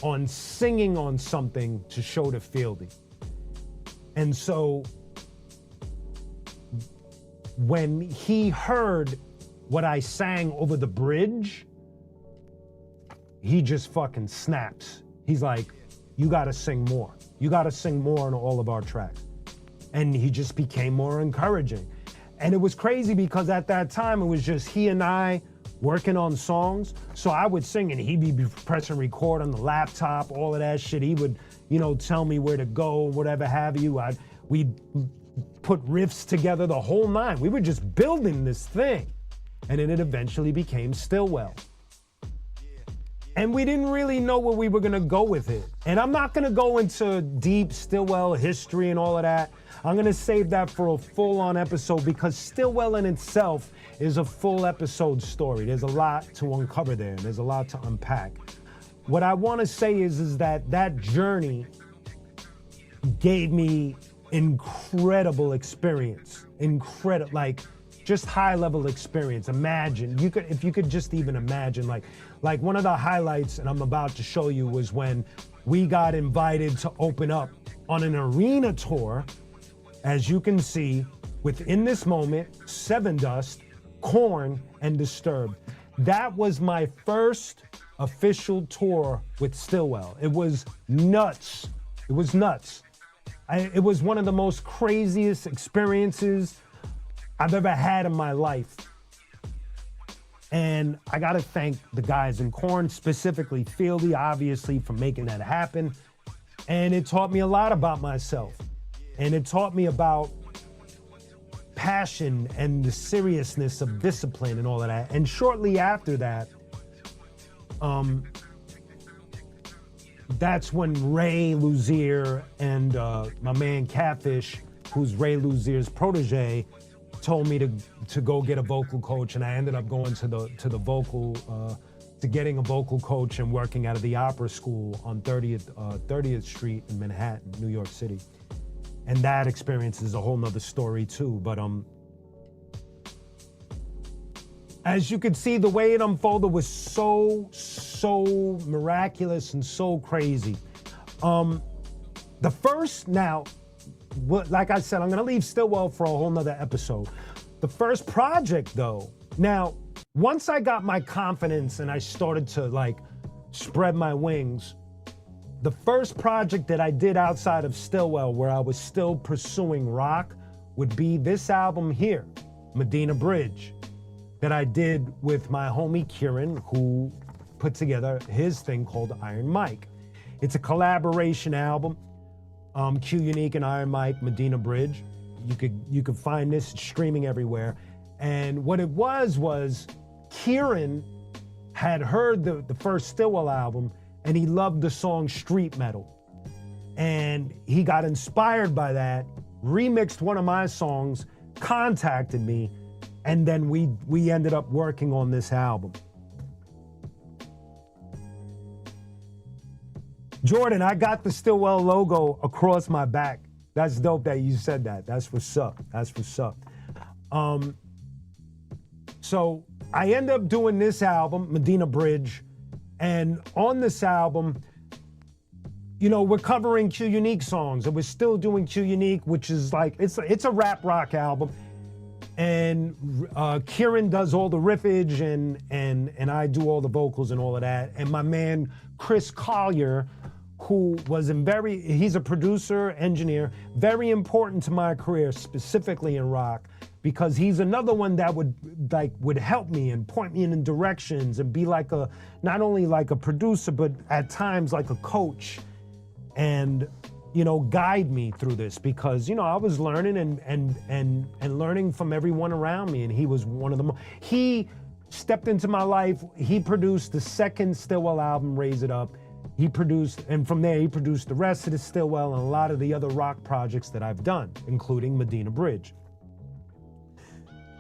on singing on something to show to Fieldy. And so when he heard what I sang over the bridge, he just fucking snaps. He's like, you gotta sing more. You gotta sing more on all of our tracks. And he just became more encouraging. And it was crazy because at that time, it was just he and I working on songs. So I would sing and he'd be pressing record on the laptop, all of that shit. He would, tell me where to go, whatever have you. We'd put riffs together, the whole nine. We were just building this thing. And then it eventually became Stillwell. And we didn't really know where we were gonna go with it. And I'm not gonna go into deep Stillwell history and all of that. I'm gonna save that for a full-on episode because Stillwell in itself is a full episode story. There's a lot to uncover there. There's a lot to unpack. What I wanna say is that journey gave me incredible experience. Just high-level experience. Imagine, if you could just even imagine, like one of the highlights, and I'm about to show you, was when we got invited to open up on an arena tour, as you can see, within this moment, Seven Dust, Korn, and Disturbed. That was my first official tour with Stillwell. It was nuts. It was nuts. It was one of the most craziest experiences I've ever had in my life. And I gotta thank the guys in Korn, specifically Fieldy, obviously, for making that happen. And it taught me a lot about myself. And it taught me about passion and the seriousness of discipline and all of that. And shortly after that, that's when Ray Luzier and my man Catfish, who's Ray Luzier's protege, told me to go get a vocal coach, and I ended up going to getting a vocal coach and working out of the opera school on 30th Street in Manhattan, New York City. And that experience is a whole nother story too. But as you can see, the way it unfolded was so miraculous and so crazy. Like I said, I'm gonna leave Stillwell for a whole nother episode. The first project though, now, once I got my confidence and I started to spread my wings, the first project that I did outside of Stillwell where I was still pursuing rock would be this album here, Medina Bridge, that I did with my homie Kieran, who put together his thing called Iron Mike. It's a collaboration album. qunique and Iron Mike, Medina Bridge. You could find this streaming everywhere. And what it was Kieran had heard the first Stillwell album and he loved the song Street Metal. And he got inspired by that, remixed one of my songs, contacted me, and then we ended up working on this album. Jordan, I got the Stillwell logo across my back. That's dope that you said that. That's what's up. That's what's up. So I end up doing this album, Medina Bridge, and on this album, we're covering qunique songs, and we're still doing qunique, which is it's a rap rock album. And Kieran does all the riffage and I do all the vocals and all of that. And my man Chris Collier, who was he's a producer, engineer, very important to my career, specifically in rock, because he's another one that would help me and point me in directions and be not only like a producer, but at times like a coach, and guide me through this, because I was learning and learning from everyone around me, and he was one of them. He stepped into my life. He produced the second Stillwell album, Raise It Up. He produced, and from there he produced the rest of the Stillwell and a lot of the other rock projects that I've done, including Medina Bridge.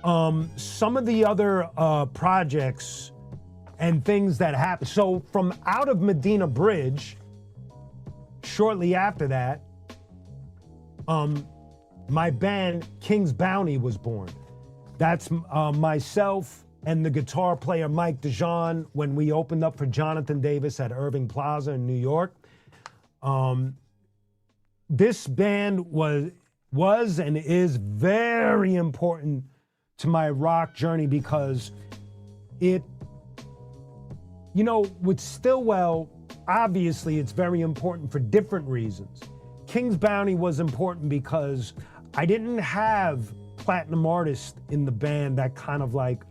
Some of the other projects and things that happened. So from out of Medina Bridge, shortly after that, my band King's Bounty was born. That's myself, and the guitar player Mike DeJean when we opened up for Jonathan Davis at Irving Plaza in New York. This band was and is very important to my rock journey because it, with Stillwell, obviously it's very important for different reasons. King's Bounty was important because I didn't have platinum artists in the band that kind of like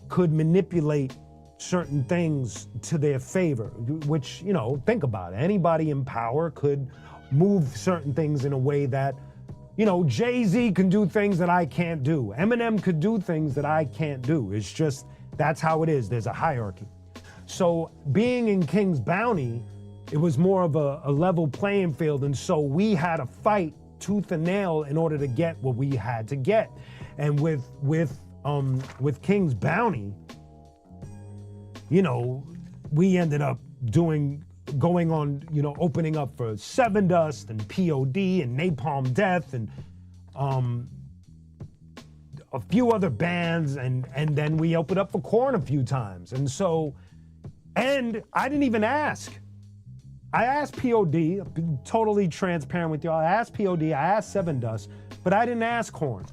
could manipulate certain things to their favor, which, think about it. Anybody in power could move certain things in a way that, Jay-Z can do things that I can't do. Eminem could do things that I can't do. It's just, that's how it is. There's a hierarchy. So being in King's Bounty, it was more of a level playing field. And so we had to fight tooth and nail in order to get what we had to get. And with King's Bounty, we ended up going on, opening up for Seven Dust and POD and Napalm Death and a few other bands, and then we opened up for Korn a few times. And I didn't even ask. I asked POD, I've been totally transparent with y'all. I asked POD, I asked Seven Dust, but I didn't ask Korn.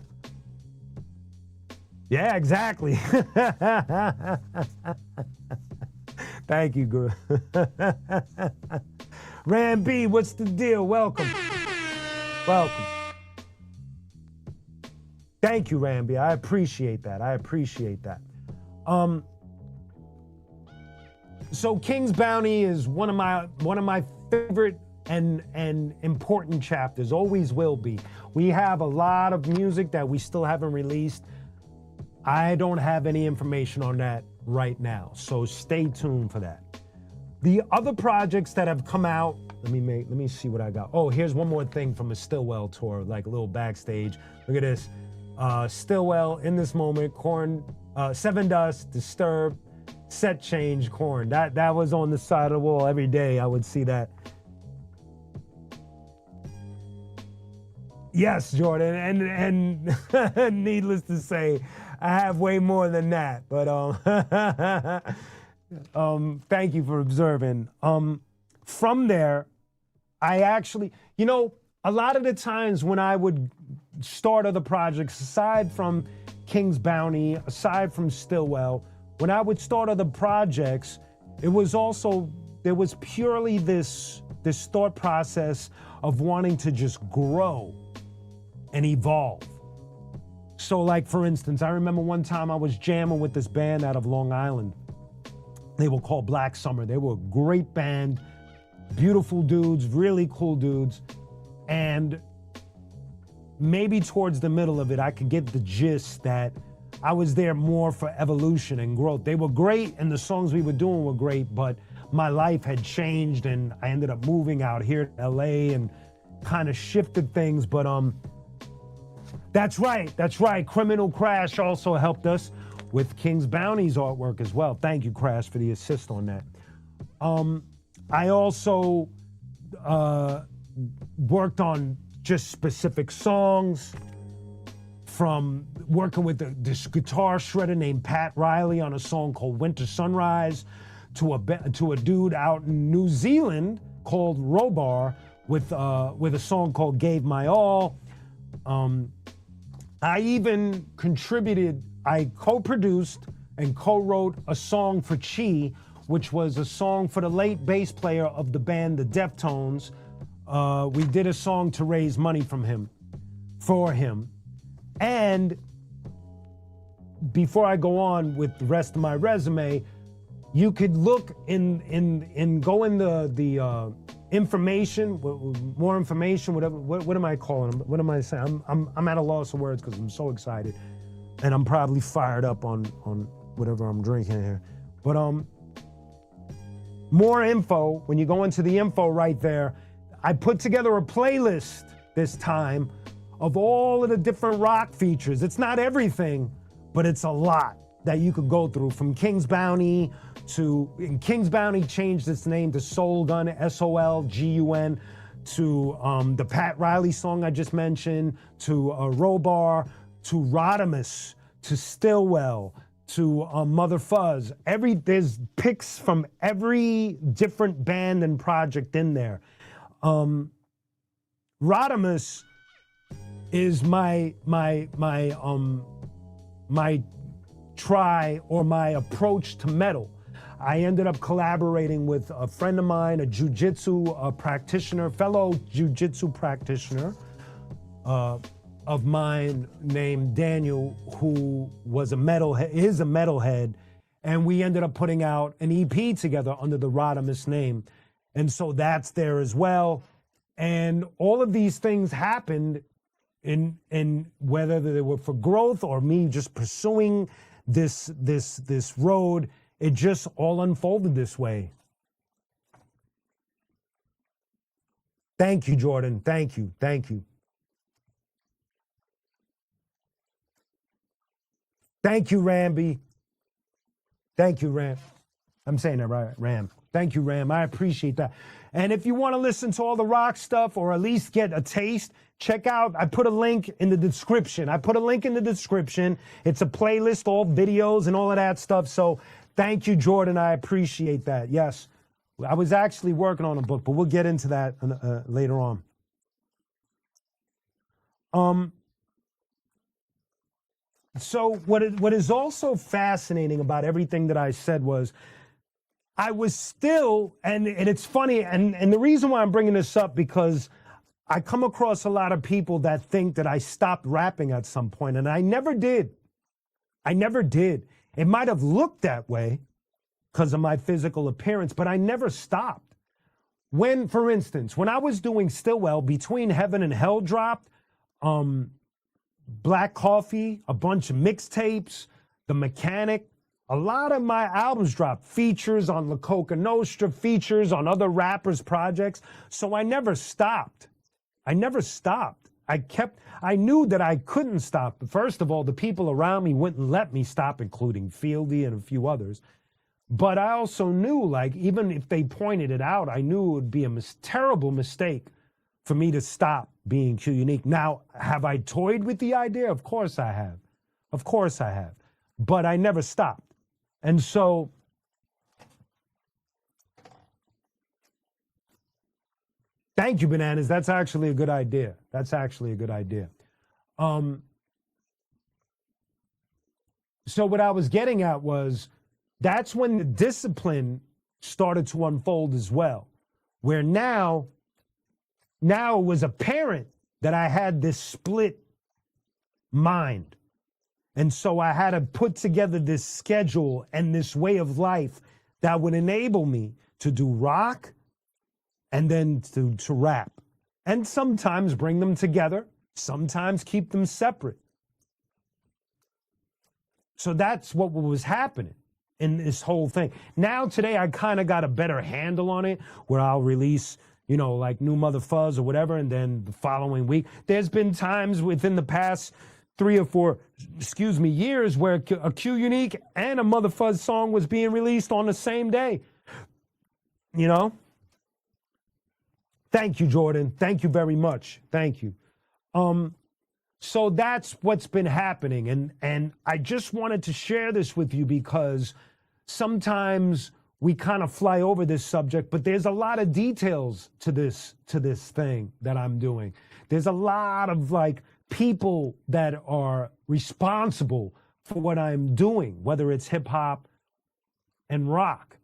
Yeah, exactly. Thank you, good. Ram B, what's the deal? Welcome. Welcome. Thank you, Ram B. I appreciate that. So King's Bounty is one of my favorite and important chapters. Always will be. We have a lot of music that we still haven't released. I don't have any information on that right now, so stay tuned for that. The other projects that have come out, let me see what I got. Oh, here's one more thing from a Stillwell tour, like a little backstage. Look at this. Stillwell, In This Moment, Korn, Seven Dust, Disturbed, Set Change, Korn. That was on the side of the wall every day. I would see that. Yes, Jordan, and needless to say, I have way more than that, but thank you for observing. From there, I actually, a lot of the times when I would start other projects, aside from King's Bounty, aside from Stillwell, when I would start other projects, there was purely this thought process of wanting to just grow and evolve. So like, for instance, I remember one time I was jamming with this band out of Long Island. They were called Black Summer. They were a great band, beautiful dudes, really cool dudes. And maybe towards the middle of it, I could get the gist that I was there more for evolution and growth. They were great and the songs we were doing were great, but my life had changed and I ended up moving out here to LA and kind of shifted things, but that's right. Criminal Crash also helped us with King's Bounty's artwork as well. Thank you, Crash, for the assist on that. I also worked on just specific songs, from working with this guitar shredder named Pat Riley on a song called Winter Sunrise, to a dude out in New Zealand called Robar with a song called Gave My All. I even I co-produced and co-wrote a song for Chi, which was a song for the late bass player of the band The Deftones. We did a song to raise money for him. And before I go on with the rest of my resume, you could look go in the information, more information, whatever. What am I calling them? What am I saying? I'm at a loss of words because I'm so excited, and I'm probably fired up on whatever I'm drinking here. But more info. When you go into the info right there, I put together a playlist this time of all of the different rock features. It's not everything, but it's a lot that you could go through, from King's Bounty and King's Bounty changed its name to Soul Gun, SOLGUN, to the Pat Riley song I just mentioned, to Robar, to Rodimus, to Stillwell, to Mother Fuzz. There's pics from every different band and project in there. Rodimus is my try or my approach to metal. I ended up collaborating with a friend of mine, a jujitsu practitioner, fellow jujitsu practitioner of mine named Daniel, who was is a metalhead, and we ended up putting out an EP together under the Rodimus name. And so that's there as well. And all of these things happened in whether they were for growth or me just pursuing this road, it just all unfolded this way. Thank you, Jordan. Thank you. Thank you. Thank you, Ramby. Thank you, Ram. I'm saying that right, Ram. Thank you, Ram. I appreciate that. And if you want to listen to all the rock stuff or at least get a taste, check out, I put a link in the description. It's a playlist, all videos and all of that stuff. So thank you, Jordan. I appreciate that. Yes, I was actually working on a book, but we'll get into that later on. So what is also fascinating about everything that I said was I was still, and it's funny, and the reason why I'm bringing this up, because I come across a lot of people that think that I stopped rapping at some point, and I never did. I never did. It might have looked that way because of my physical appearance, but I never stopped. When, for instance, when I was doing Stillwell, Between Heaven and Hell dropped, Black Coffee, a bunch of mixtapes, The Mechanic, a lot of my albums dropped, features on La Coca Nostra, features on other rappers' projects. So I never stopped. I knew that I couldn't stop. First of all, the people around me wouldn't let me stop, including Fieldy and a few others. But I also knew, like, even if they pointed it out, I knew it would be a terrible mistake for me to stop being qunique. Now, have I toyed with the idea? Of course I have. Of course I have. But I never stopped. And so, thank you, Bananas. That's actually a good idea. So what I was getting at was, that's when the discipline started to unfold as well, where now it was apparent that I had this split mind. And so I had to put together this schedule and this way of life that would enable me to do rock and then to rap. And sometimes bring them together, sometimes keep them separate. So that's what was happening in this whole thing. Now today I kind of got a better handle on it, where I'll release, you know, like New Mother Fuzz or whatever, and then the following week. There's been times within the past 3 or 4, years where a qunique and a Mother Fuzz song was being released on the same day. You know? Thank you, Jordan. Thank you very much. Thank you. So that's what's been happening. And I just wanted to share this with you because sometimes we kind of fly over this subject, but there's a lot of details to this thing that I'm doing. There's a lot of like people that are responsible for what I'm doing, whether it's hip hop and rock.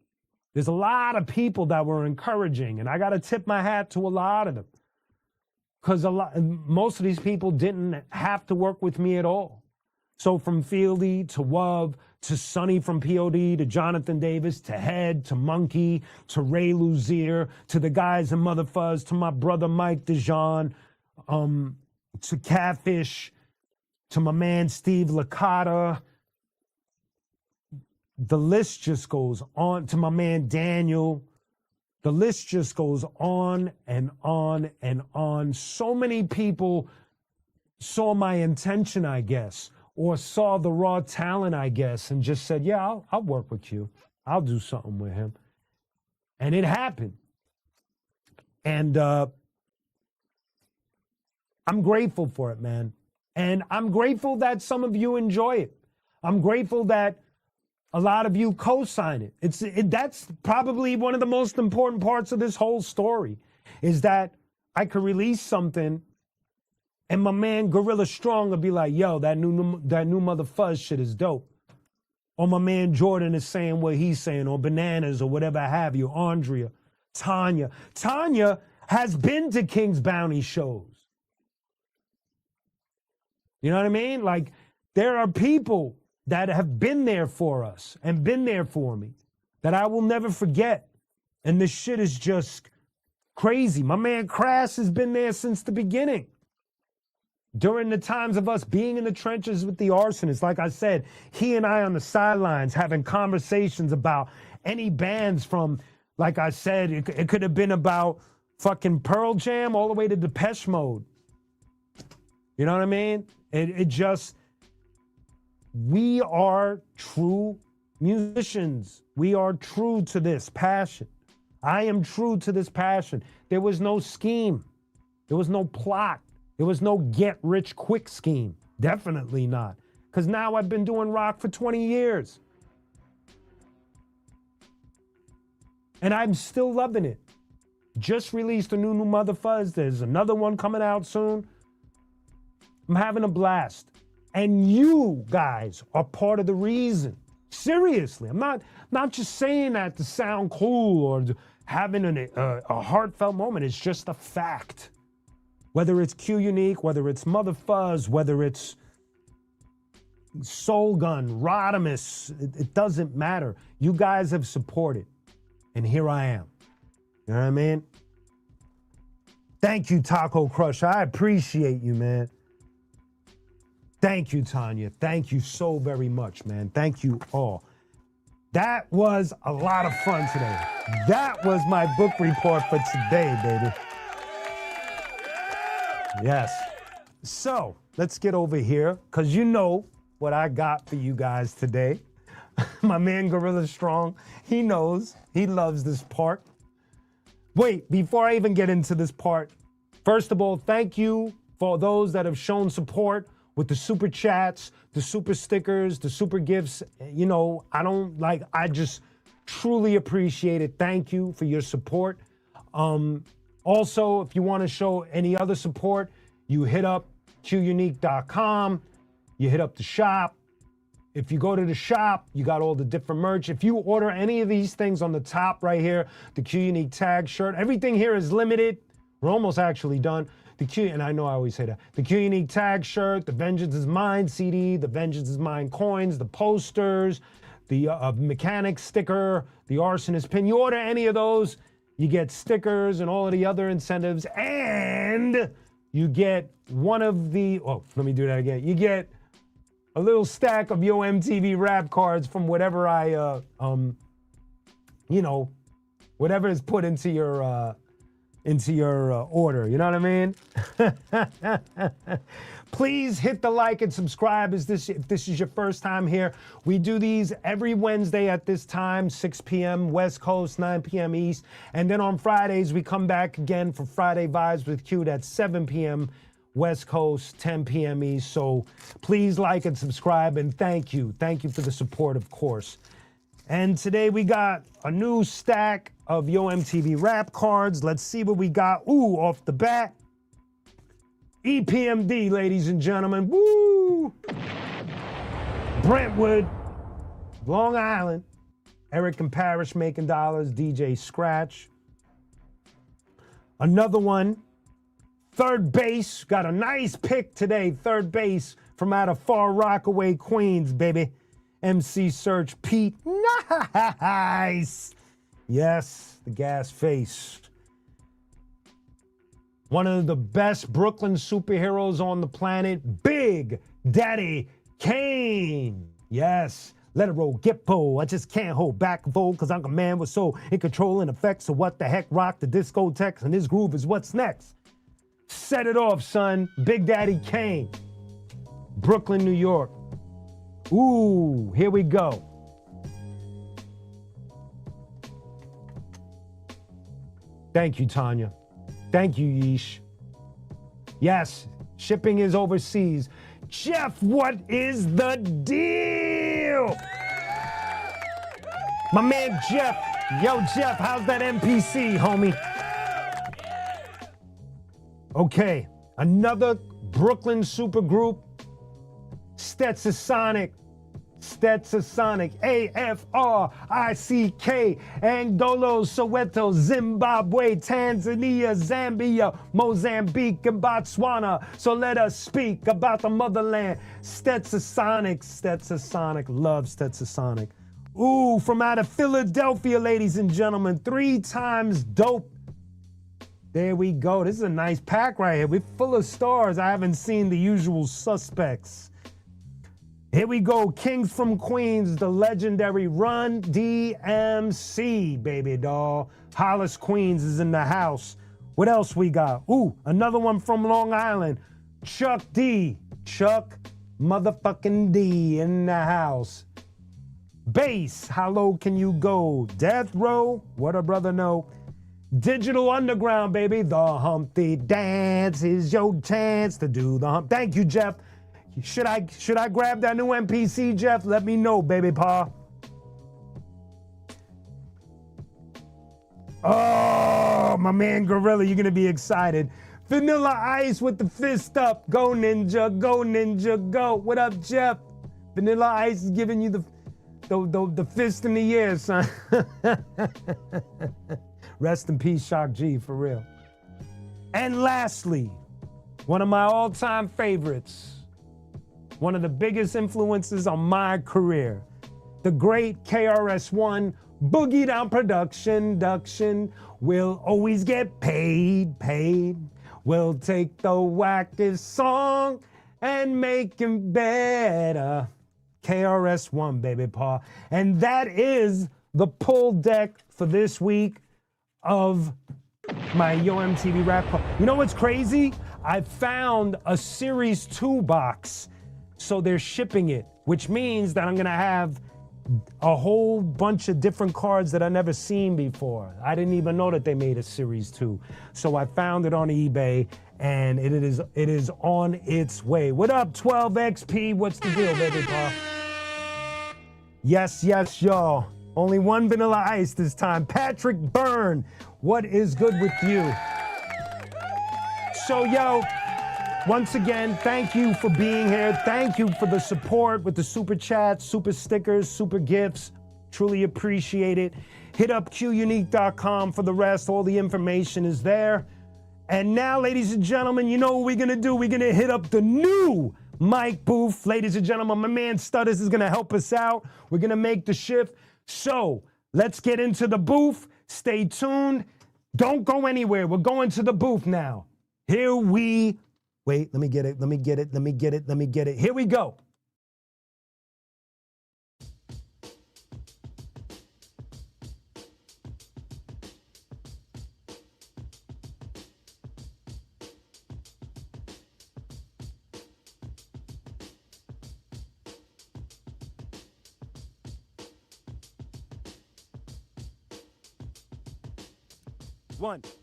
There's a lot of people that were encouraging, and I got to tip my hat to a lot of them, because most of these people didn't have to work with me at all. So from Fieldy to Wub to Sonny from POD to Jonathan Davis to Head to Monkey to Ray Luzier to the guys in Mother Fuzz to my brother Mike DeJean, to Catfish, to my man Steve Licata. The list just goes on, to my man Daniel. The list just goes on and on and on. So many people saw my intention, I guess, or saw the raw talent, I guess, and just said, yeah, I'll work with you. I'll do something with him. And it happened. And I'm grateful for it, man. And I'm grateful that some of you enjoy it. I'm grateful that A lot of you co-sign it. That's probably one of the most important parts of this whole story, is that I could release something and my man Gorilla Strong will be like, yo, that new Mother Fuzz shit is dope. Or my man Jordan is saying what he's saying, or Bananas, or whatever have you, Andrea, Tanya. Tanya has been to King's Bounty shows. You know what I mean? Like, there are people that have been there for us and been there for me that I will never forget. And this shit is just crazy. My man Crass has been there since the beginning. During the times of us being in the trenches with the arsonists, like I said, he and I on the sidelines having conversations about any bands from, like I said, it could have been about fucking Pearl Jam all the way to Depeche Mode. You know what I mean? It just, we are true musicians. We are true to this passion. I am true to this passion. There was no scheme. There was no plot. There was no get-rich-quick scheme. Definitely not. Because now I've been doing rock for 20 years. And I'm still loving it. Just released a new Mother Fuzz. There's another one coming out soon. I'm having a blast. And you guys are part of the reason. Seriously. I'm not just saying that to sound cool or having a heartfelt moment. It's just a fact. Whether it's qunique, whether it's Mother Fuzz, whether it's Soul Gun, Rodimus, it doesn't matter. You guys have supported. And here I am. You know what I mean? Thank you, Taco Crush. I appreciate you, man. Thank you, Tanya. Thank you so very much, man. Thank you all. That was a lot of fun today. That was my book report for today, baby. Yes. So let's get over here, because you know what I got for you guys today. My man Gorilla Strong, he knows. He loves this part. Wait, before I even get into this part, first of all, thank you for those that have shown support with the super chats, the super stickers, the super gifts. You know, I just truly appreciate it. Thank you for your support. Also, if you want to show any other support, you hit up qunique.com, you hit up the shop. If you go to the shop, you got all the different merch. If you order any of these things on the top right here, the qunique tag shirt, everything here is limited. We're almost actually done. And I know I always say that. The qunique tag shirt, the Vengeance is Mine CD, the Vengeance is Mine coins, the posters, the mechanic sticker, the arsonist pin. You order any of those, you get stickers and all of the other incentives, and you get one of the, let me do that again. You get a little stack of Yo MTV rap cards from whatever I, whatever is put into your order. You know what I mean? Please hit the like and subscribe if this is your first time here. We do these every Wednesday at this time, 6 p.m. West Coast, 9 p.m. East. And then on Fridays, we come back again for Friday Vibes with Q. That's 7 p.m. West Coast, 10 p.m. East. So please like and subscribe, and thank you. Thank you for the support, of course. And today we got a new stack of Yo MTV rap cards. Let's see what we got. Ooh, off the bat. EPMD, ladies and gentlemen. Woo! Brentwood, Long Island. Eric and Parrish making dollars. DJ Scratch. Another one. Third Base. Got a nice pick today. Third Base from out of Far Rockaway, Queens, baby. MC Search Pete. Nice. Yes, the gas face. One of the best Brooklyn superheroes on the planet, Big Daddy Kane. Yes, let it roll, get bold. I just can't hold back and fold because I'm a man with soul in control and effects. So what the heck, rock the discotheques, and this groove is what's next. Set it off, son. Big Daddy Kane. Brooklyn, New York. Ooh, here we go. Thank you, Tanya. Thank you, Yeesh. Yes, shipping is overseas. Jeff, what is the deal? My man Jeff. Yo, Jeff, how's that MPC, homie? Okay, another Brooklyn supergroup, Stetsasonic. Stetsasonic, AFRICK, Angola, Soweto, Zimbabwe, Tanzania, Zambia, Mozambique, and Botswana. So let us speak about the motherland. Stetsasonic, Stetsasonic, love Stetsasonic. Ooh, from out of Philadelphia, ladies and gentlemen, 3 times dope. There we go. This is a nice pack right here. We're full of stars. I haven't seen the usual suspects. Here we go, Kings from Queens, the legendary Run DMC, baby doll. Hollis, Queens is in the house. What else we got? Ooh, another one from Long Island, Chuck D. Chuck motherfucking D in the house. Bass, how low can you go? Death Row, what a brother know. Digital Underground, baby, the Humpty Dance is your chance to do the hump. Thank you, Jeff. Should I grab that new MPC, Jeff? Let me know, baby pa. Oh, my man Gorilla, you're gonna be excited. Vanilla Ice with the fist up. Go ninja, go ninja, go. What up, Jeff? Vanilla Ice is giving you the fist in the air, son. Rest in peace, Shock G, for real. And lastly, one of my all-time favorites, one of the biggest influences on my career, the great KRS-One, Boogie Down Production. We'll always get paid. We'll take the wackest song and make him better. KRS-One, baby pa. And that is the pull deck for this week of my Yo MTV Rap Club. You know what's crazy? I found a Series 2 box. So they're shipping it, which means that I'm gonna have a whole bunch of different cards that I've never seen before. I didn't even know that they made a Series 2. So I found it on eBay and it is on its way. What up, 12XP? What's the deal, baby pa? Yes, y'all. Only one Vanilla Ice this time. Patrick Byrne, what is good with you? So, yo, once again, thank you for being here. Thank you for the support with the super chats, super stickers, super gifts. Truly appreciate it. Hit up qunique.com for the rest. All the information is there. And now, ladies and gentlemen, you know what we're gonna do? We're gonna hit up the new mic booth. Ladies and gentlemen, my man Stutters is gonna help us out. We're gonna make the shift. So let's get into the booth. Stay tuned. Don't go anywhere. We're going to the booth now. Here we Wait, let me get it. Here we go.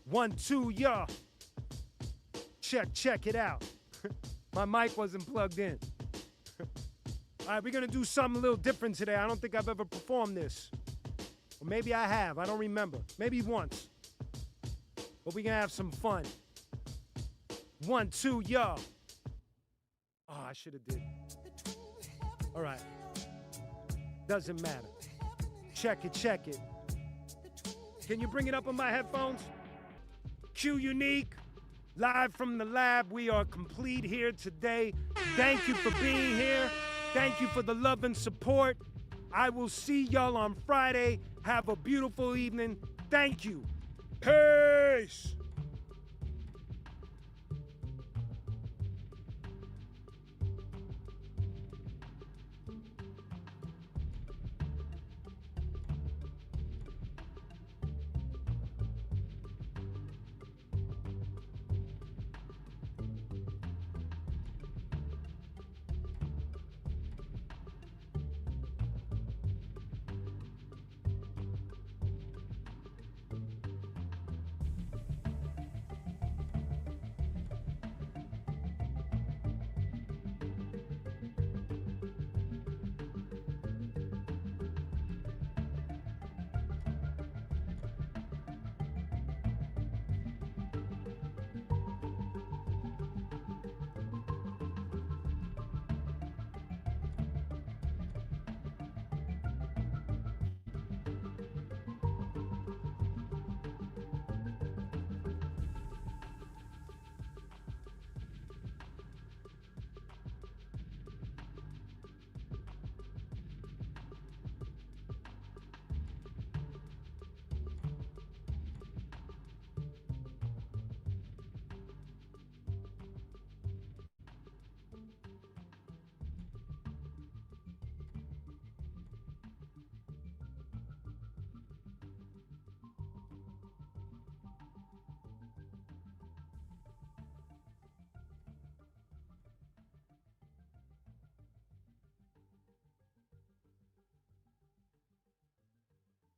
One, two, y'all. Check it out. My mic wasn't plugged in. All right, we're gonna do something a little different today. I don't think I've ever performed this. Or maybe I have, I don't remember. Maybe once. But we're gonna have some fun. 1, 2, y'all. Oh, I should have did. All right. Doesn't matter. Check it. Can you bring it up on my headphones? qunique, live from the lab. We are complete here today. Thank you for being here. Thank you for the love and support. I will see y'all on Friday. Have a beautiful evening. Thank you. Peace.